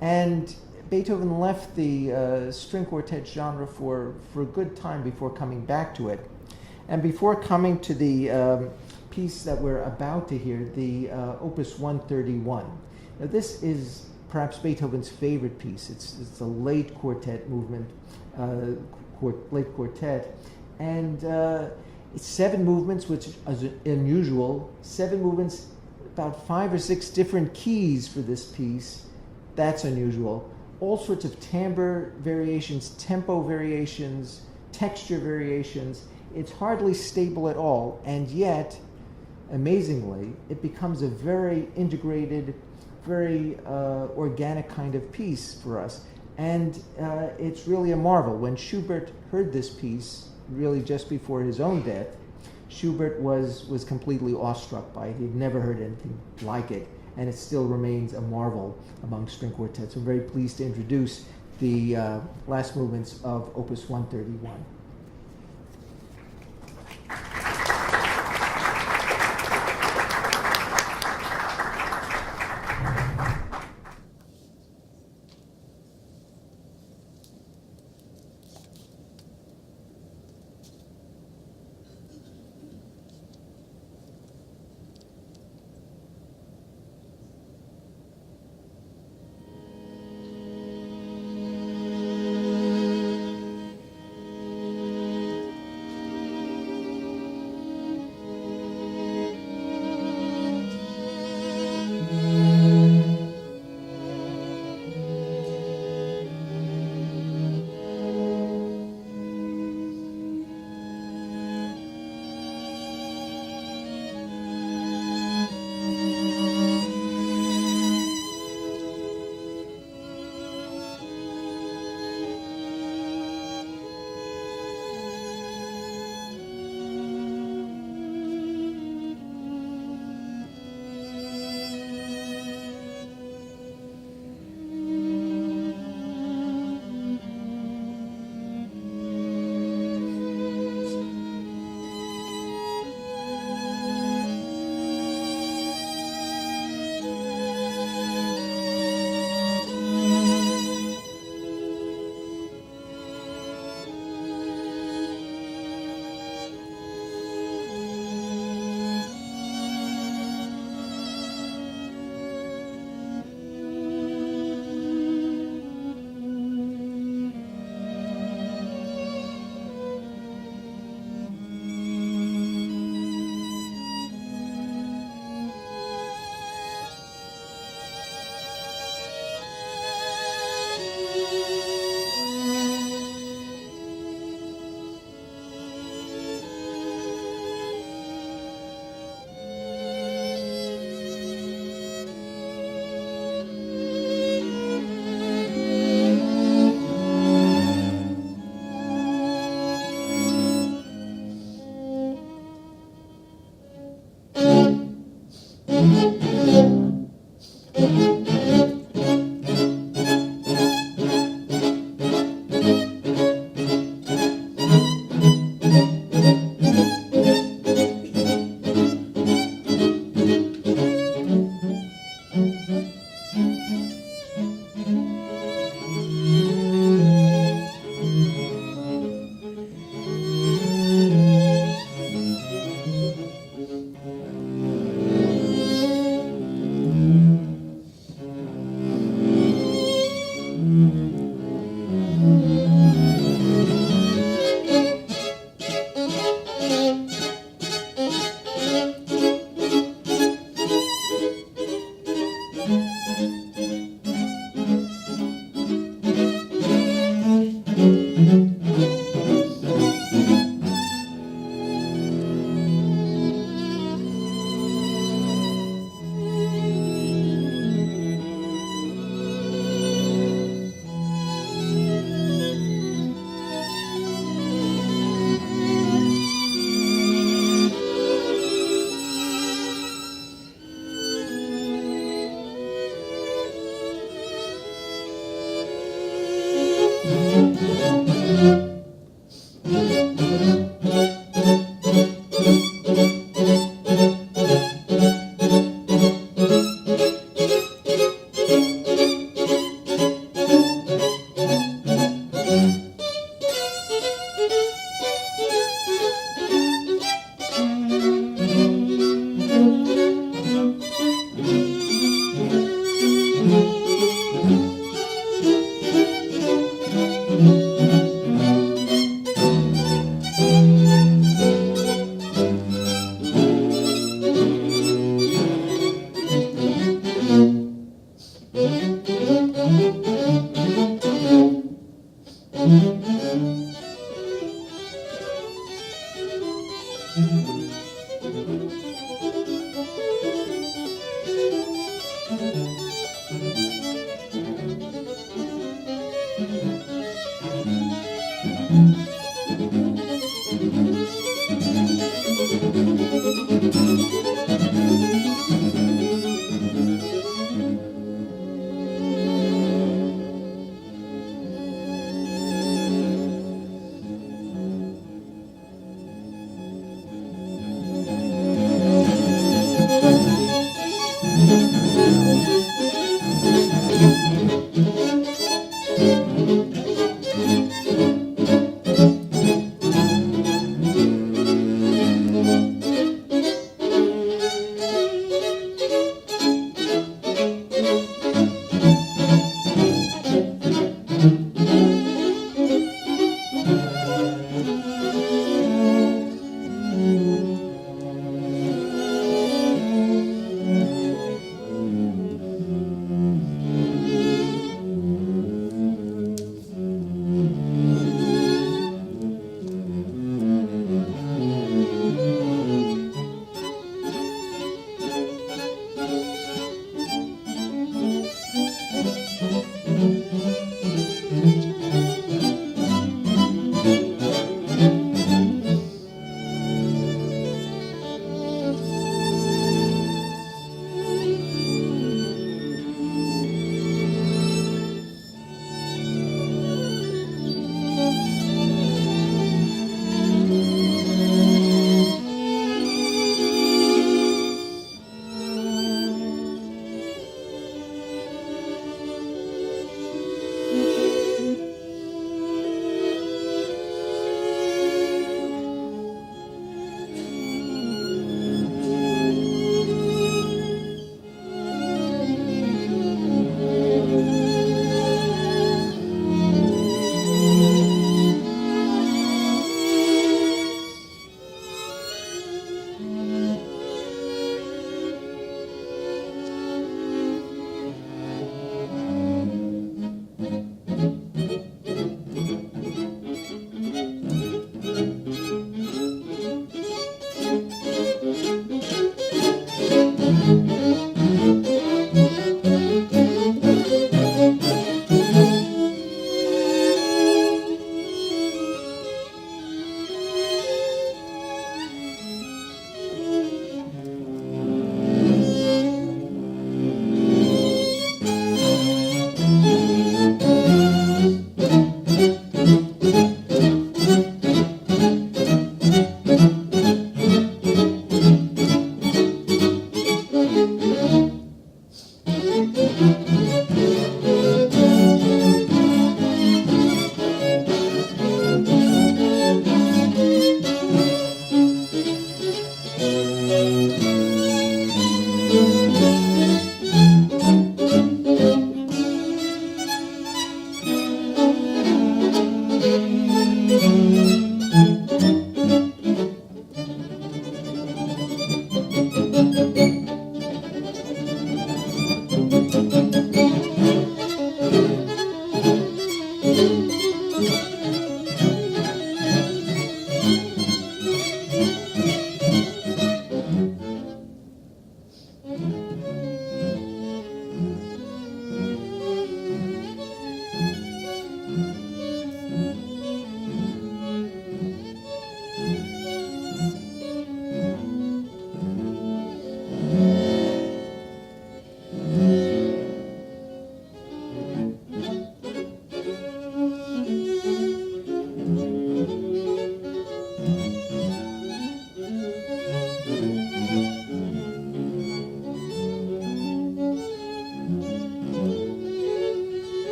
And Beethoven left the string quartet genre for a good time before coming back to it. And before coming to the piece that we're about to hear, the Opus 131. Now this is perhaps Beethoven's favorite piece. It's a late quartet movement, late quartet, and it's 7 movements, which is unusual. 7 movements, about 5 or 6 different keys for this piece. That's unusual. All sorts of timbre variations, tempo variations, texture variations. It's hardly stable at all, and yet, amazingly, it becomes a very integrated, very organic kind of piece for us. And it's really a marvel. When Schubert heard this piece, really just before his own death, Schubert was completely awestruck by it. He'd never heard anything like it, and it still remains a marvel among string quartets. I'm very pleased to introduce the last movements of Opus 131.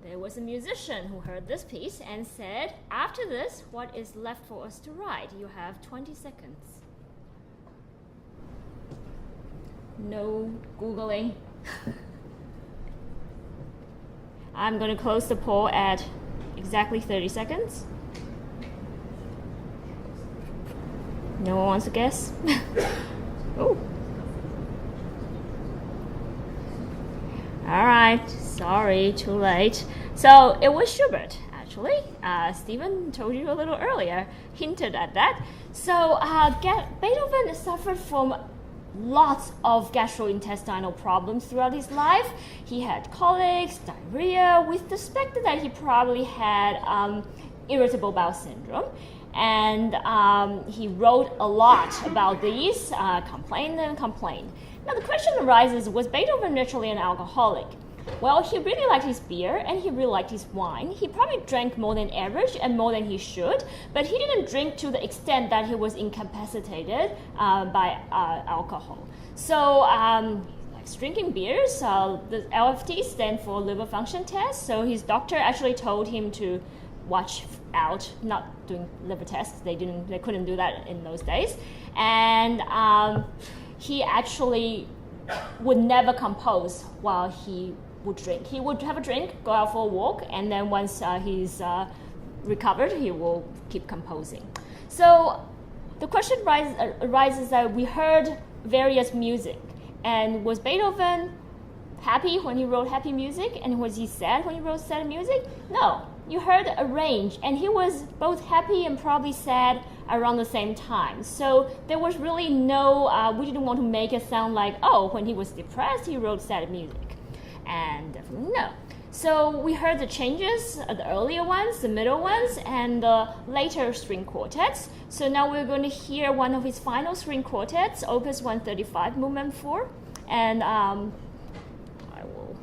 there was a musician who heard this piece and said, after this, what is left for us to write? You have 20 seconds. No Googling. I'm going to close the poll at exactly 30 seconds. No one wants to guess? Oh. All right, sorry, too late. So it was Schubert, actually. Stephen told you a little earlier, hinted at that. So Beethoven suffered from lots of gastrointestinal problems throughout his life. He had colics, diarrhea. We suspected that he probably had irritable bowel syndrome. And he wrote a lot about these, complained and complained. Now the question arises, was Beethoven naturally an alcoholic? Well, he really liked his beer and he really liked his wine. He probably drank more than average and more than he should, but he didn't drink to the extent that he was incapacitated by alcohol. So he likes drinking beers. The LFT stands for liver function test. So his doctor actually told him to watch out, not doing liver tests. They couldn't do that in those days. And he actually would never compose while he would drink. He would have a drink, go out for a walk, and then once he's recovered, he will keep composing. So the question arises that we heard various music, and was Beethoven happy when he wrote happy music, and was he sad when he wrote sad music? No. You heard a range, and he was both happy and probably sad around the same time. So there was really no, we didn't want to make it sound like, oh, when he was depressed, he wrote sad music. And definitely no. So we heard the changes, the earlier ones, the middle ones, and the later string quartets. So now we're going to hear one of his final string quartets, Opus 135, Movement 4. And I will...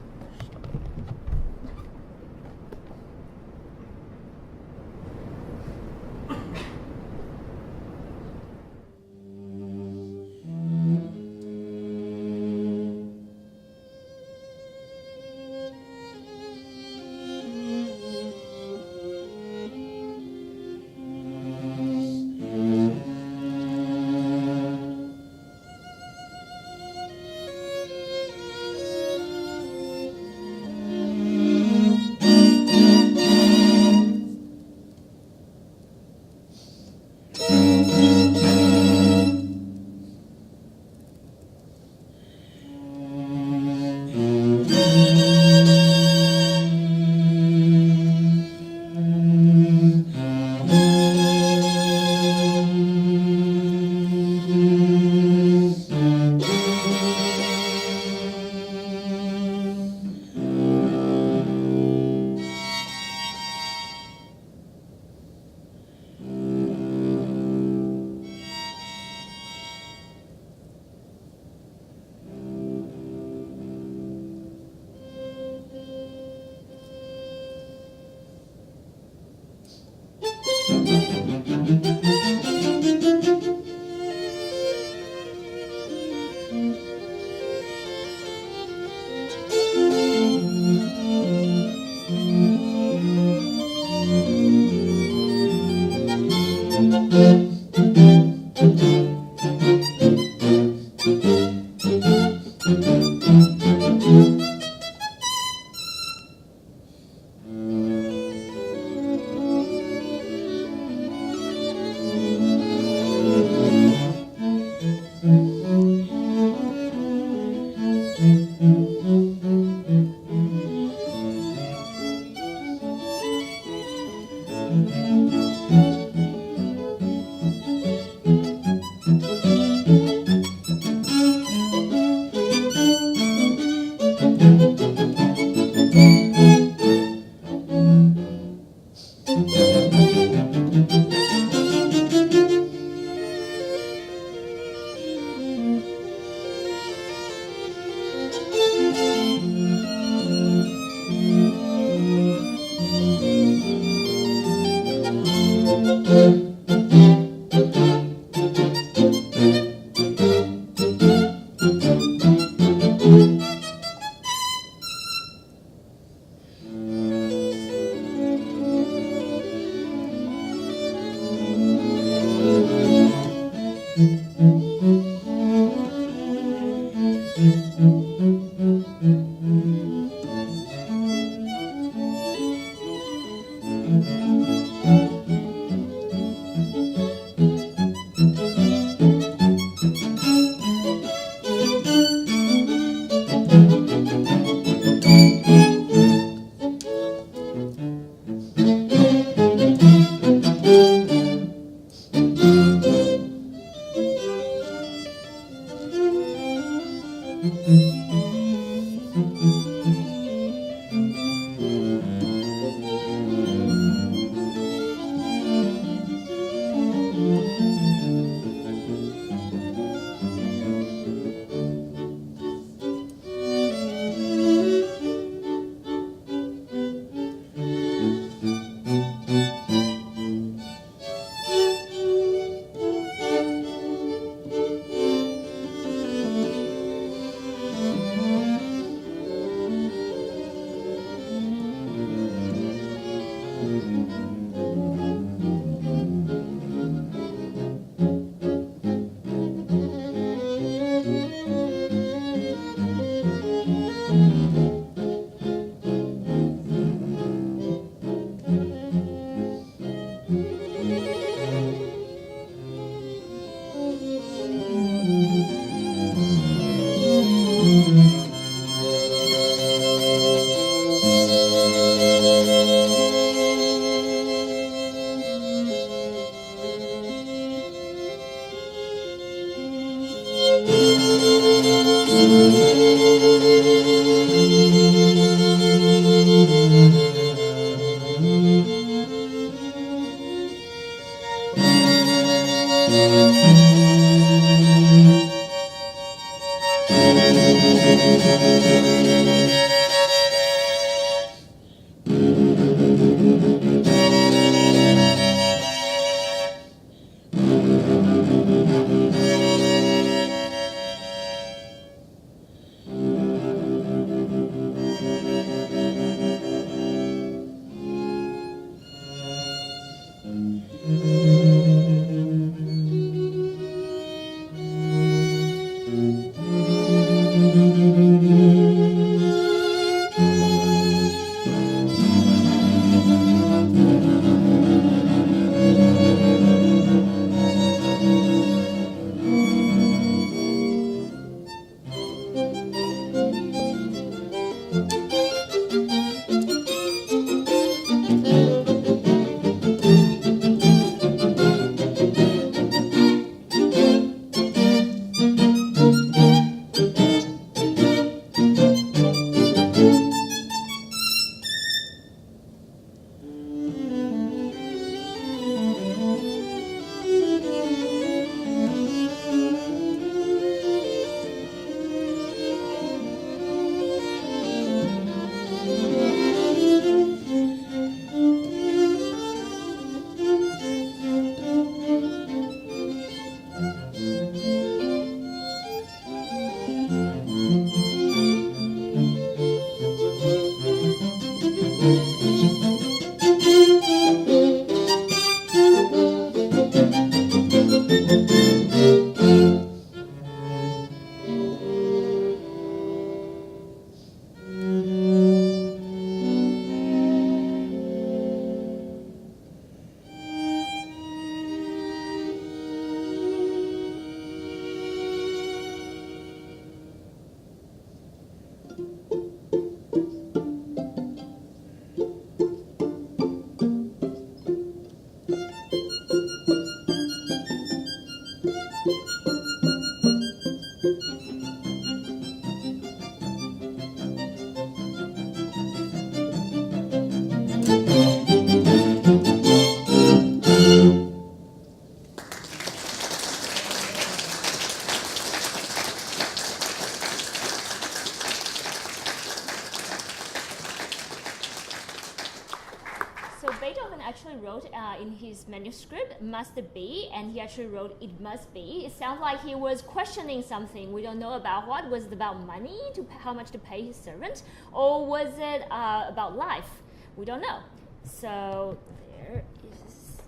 Beethoven actually wrote in his manuscript must be, and he actually wrote it must be. It sounds like he was questioning something. We don't know about what. Was it about money, how much to pay his servant, or was it about life? We don't know. So there is.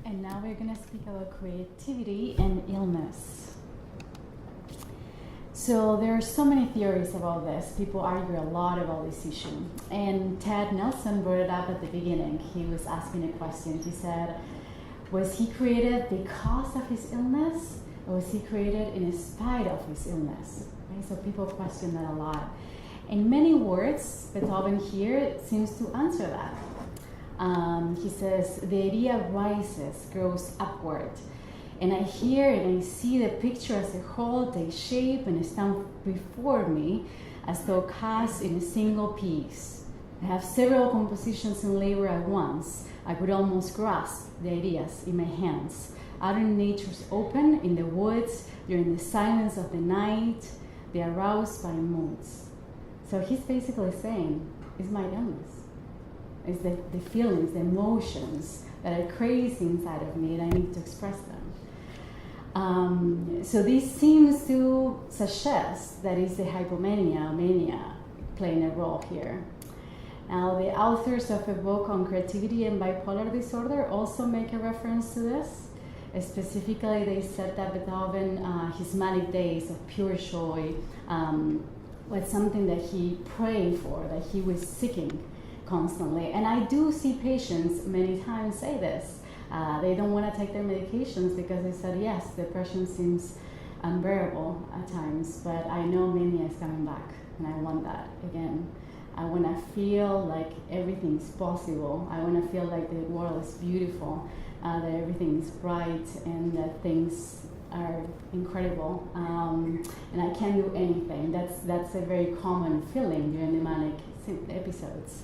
And now we're going to speak about creativity and illness. So there are so many theories about this. People argue a lot about this issue. And Ted Nelson brought it up at the beginning. He was asking a question. He said, was he created because of his illness, or was he created in spite of his illness? Right? So people question that a lot. In many words, Beethoven here seems to answer that. He says, the idea rises, grows upward. And I hear and I see the picture as a whole take shape and stand before me as though cast in a single piece. I have several compositions in labor at once. I could almost grasp the ideas in my hands. Out in nature's open, in the woods, during the silence of the night, they are aroused by moods. So he's basically saying, it's my illness. It's the feelings, the emotions that are crazy inside of me, and I need to express them. So this seems to suggest that it's the hypomania, mania, playing a role here. Now, the authors of a book on creativity and bipolar disorder also make a reference to this. Specifically, they said that Beethoven, his manic days of pure joy, was something that he prayed for, that he was seeking constantly. And I do see patients many times say this. They don't want to take their medications because they said, yes, depression seems unbearable at times, but I know mania is coming back, and I want that again. I want to feel like everything is possible. I want to feel like the world is beautiful, that everything is bright, and that things are incredible, and I can't do anything. That's a very common feeling during the manic episodes.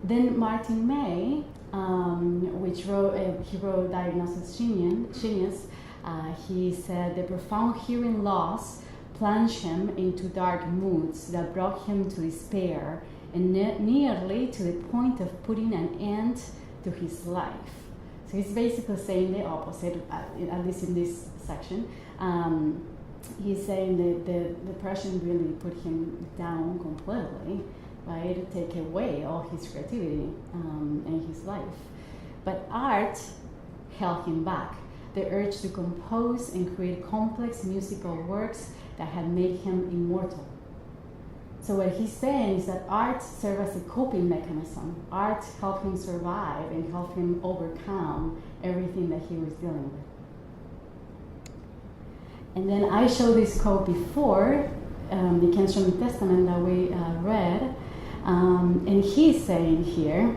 Then Martin May, he wrote Diagnosis Genius, he said the profound hearing loss plunged him into dark moods that brought him to despair and nearly to the point of putting an end to his life. So he's basically saying the opposite, at least in this section. He's saying that the depression really put him down completely, right? To take away all his creativity in his life. But art held him back. The urge to compose and create complex musical works that had made him immortal. So what he's saying is that art served as a coping mechanism. Art helped him survive and helped him overcome everything that he was dealing with. And then I showed this quote before, it comes from the Testament that we read, and he's saying here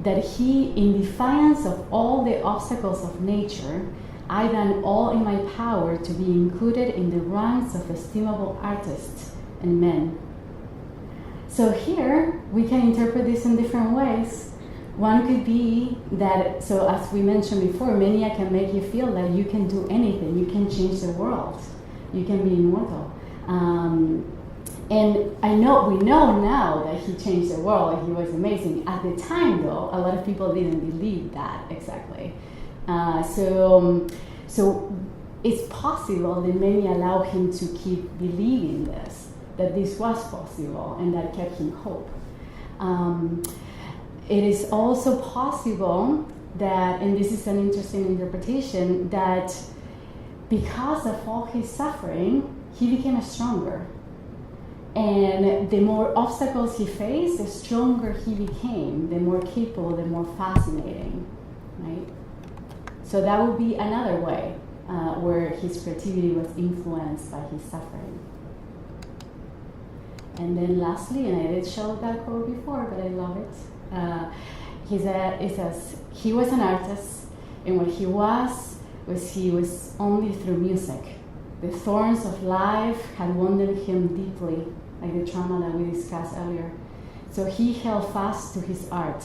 that he, in defiance of all the obstacles of nature, I done all in my power to be included in the ranks of estimable artists and men. So here, we can interpret this in different ways. One could be that, so as we mentioned before, mania can make you feel that you can do anything, you can change the world, you can be immortal. And we know now that he changed the world and he was amazing. At the time, though, a lot of people didn't believe that exactly. So it's possible that maybe allow him to keep believing this, that this was possible, and that kept him hope. It is also possible that, and this is an interesting interpretation, that because of all his suffering, he became stronger. And the more obstacles he faced, the stronger he became, the more capable, the more fascinating, right? So that would be another way where his creativity was influenced by his suffering. And then lastly, and I did show that quote before, but I love it. It says, he was an artist, and what he was only through music. The thorns of life had wounded him deeply, like the trauma that we discussed earlier. So he held fast to his art,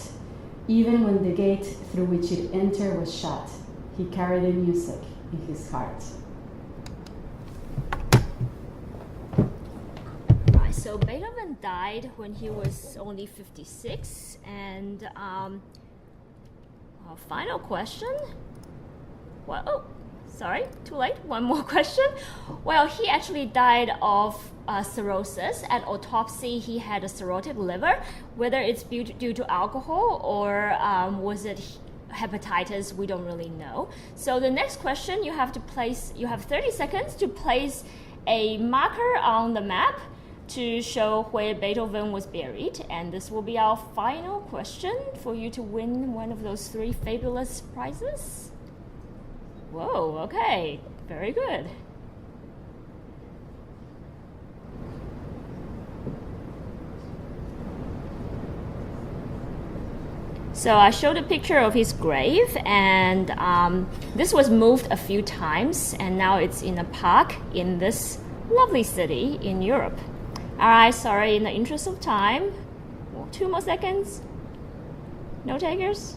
even when the gate through which it entered was shut. He carried the music in his heart. Right, so Beethoven died when he was only 56, and our final question. Well, oh, sorry, too late. One more question. Well, he actually died of cirrhosis. At autopsy, he had a cirrhotic liver. Whether it's due to alcohol or was it hepatitis, we don't really know. So the next question, you have 30 seconds to place a marker on the map to show where Beethoven was buried. And this will be our final question for you to win one of those 3 fabulous prizes. Whoa, okay, very good. So I showed a picture of his grave, and this was moved a few times, and now it's in a park in this lovely city in Europe. All right, sorry, in the interest of time, 2 more seconds. No takers?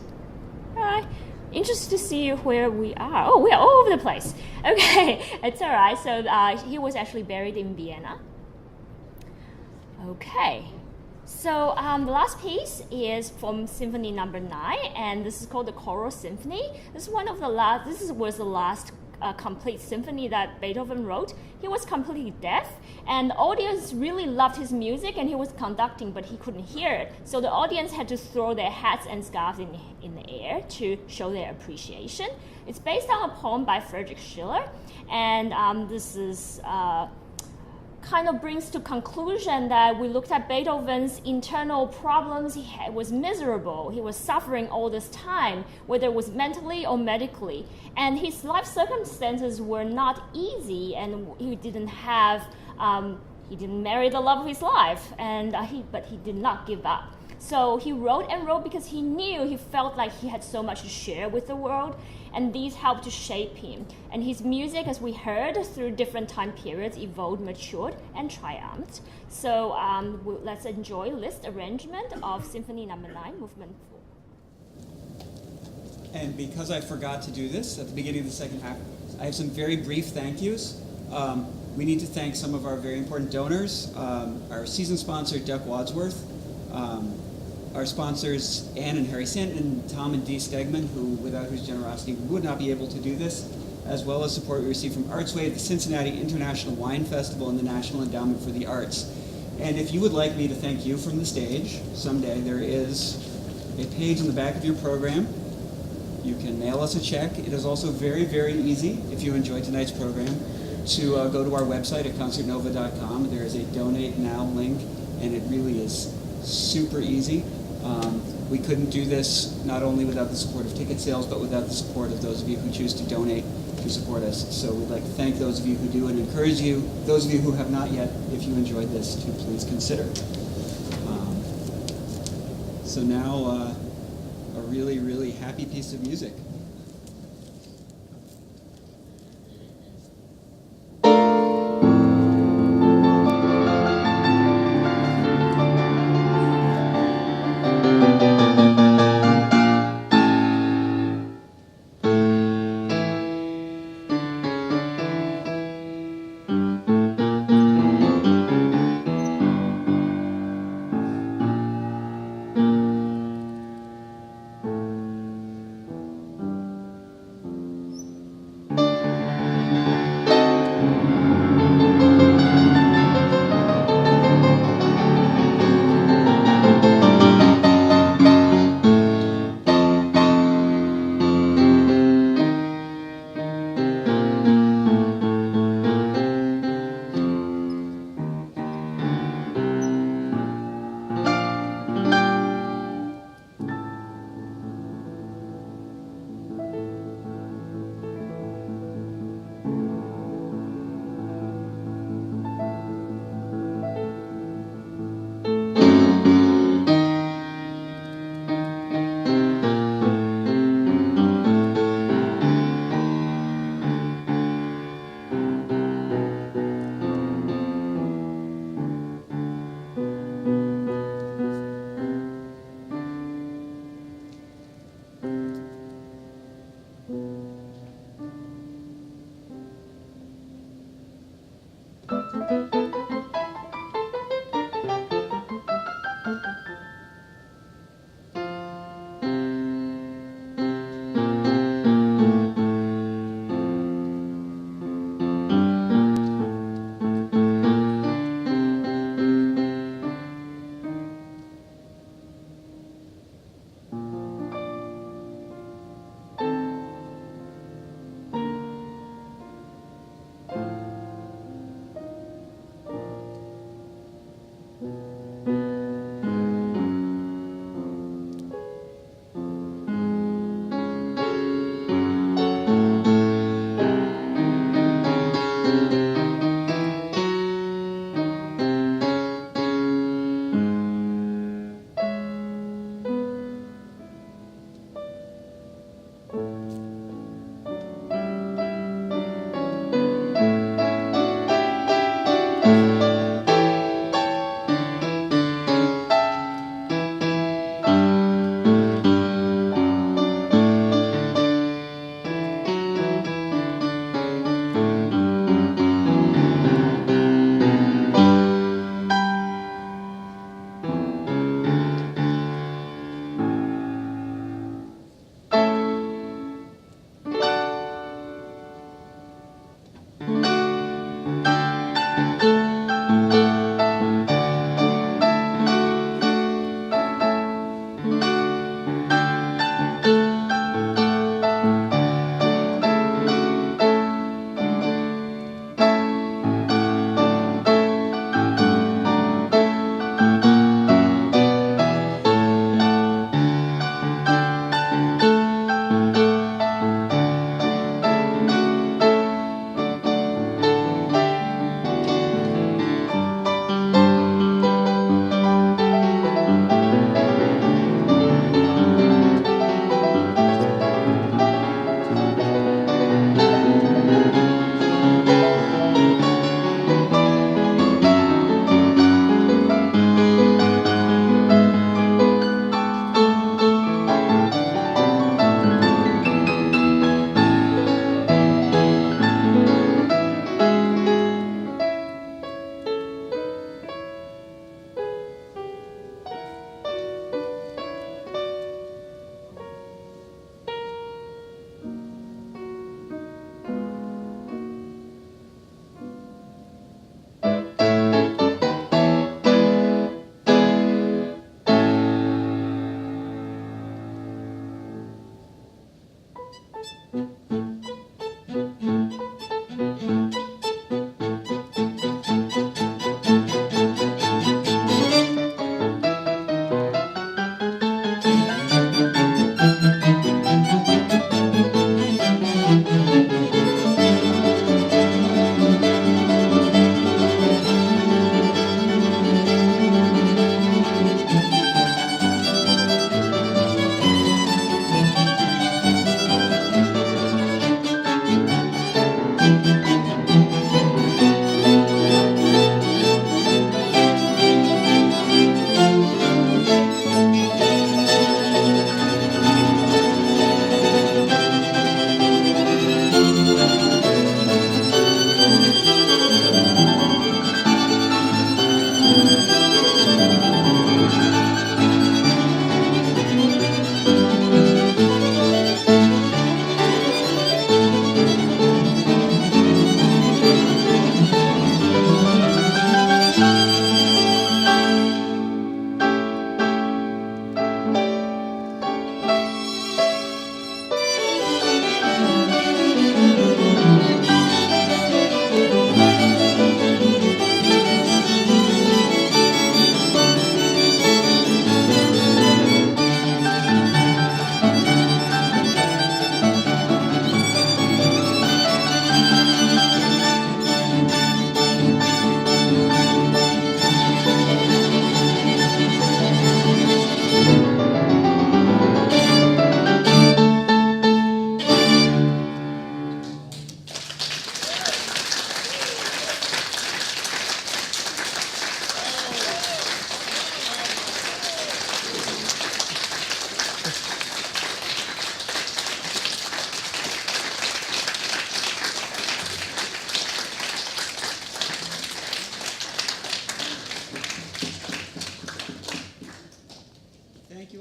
All right. Interested to see where we are. Oh, we are all over the place. Okay, it's all right. So he was actually buried in Vienna. Okay. So the last piece is from Symphony Number 9, and this is called the Choral Symphony. This is one of the last. Was the last complete symphony that Beethoven wrote. He was completely deaf, and the audience really loved his music, and he was conducting, but he couldn't hear it. So the audience had to throw their hats and scarves in the air to show their appreciation. It's based on a poem by Friedrich Schiller, and this is kind of brings to conclusion that we looked at Beethoven's internal problems. He was miserable. He was suffering all this time, whether it was mentally or medically. And his life circumstances were not easy, and he didn't have, he didn't marry the love of his life, and but he did not give up. So he wrote and wrote because he felt like he had so much to share with the world, and these helped to shape him. And his music, as we heard, through different time periods, evolved, matured, and triumphed. So let's enjoy Liszt arrangement of Symphony Number 9, Movement 4. And because I forgot to do this at the beginning of the second half, I have some very brief thank yous. We need to thank some of our very important donors, our season sponsor, Duck Wadsworth, our sponsors, Ann and Harry Stanton, Tom and Dee Stegman, without whose generosity we would not be able to do this, as well as support we received from Artsway, the Cincinnati International Wine Festival, and the National Endowment for the Arts. And if you would like me to thank you from the stage someday, there is a page in the back of your program. You can mail us a check. It is also very, very easy, if you enjoyed tonight's program, to go to our website at concertnova.com. There is a Donate Now link, and it really is super easy. We couldn't do this not only without the support of ticket sales, but without the support of those of you who choose to donate to support us. So we'd like to thank those of you who do and encourage you, those of you who have not yet, if you enjoyed this, to please consider. So now a really, really happy piece of music.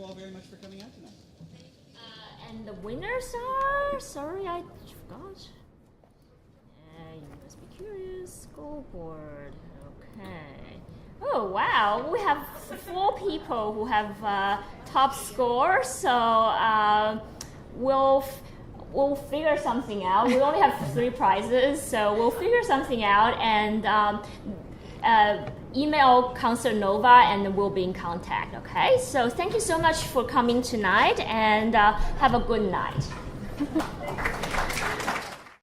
all very much for coming out tonight. And the winners are, sorry, I forgot. You must be curious. Scoreboard. Okay. Oh wow, we have 4 people who have top score. So we'll figure something out. We only have 3 prizes, so we'll figure something out and email Counselor Nova, and we'll be in contact. Okay. So thank you so much for coming tonight, and have a good night.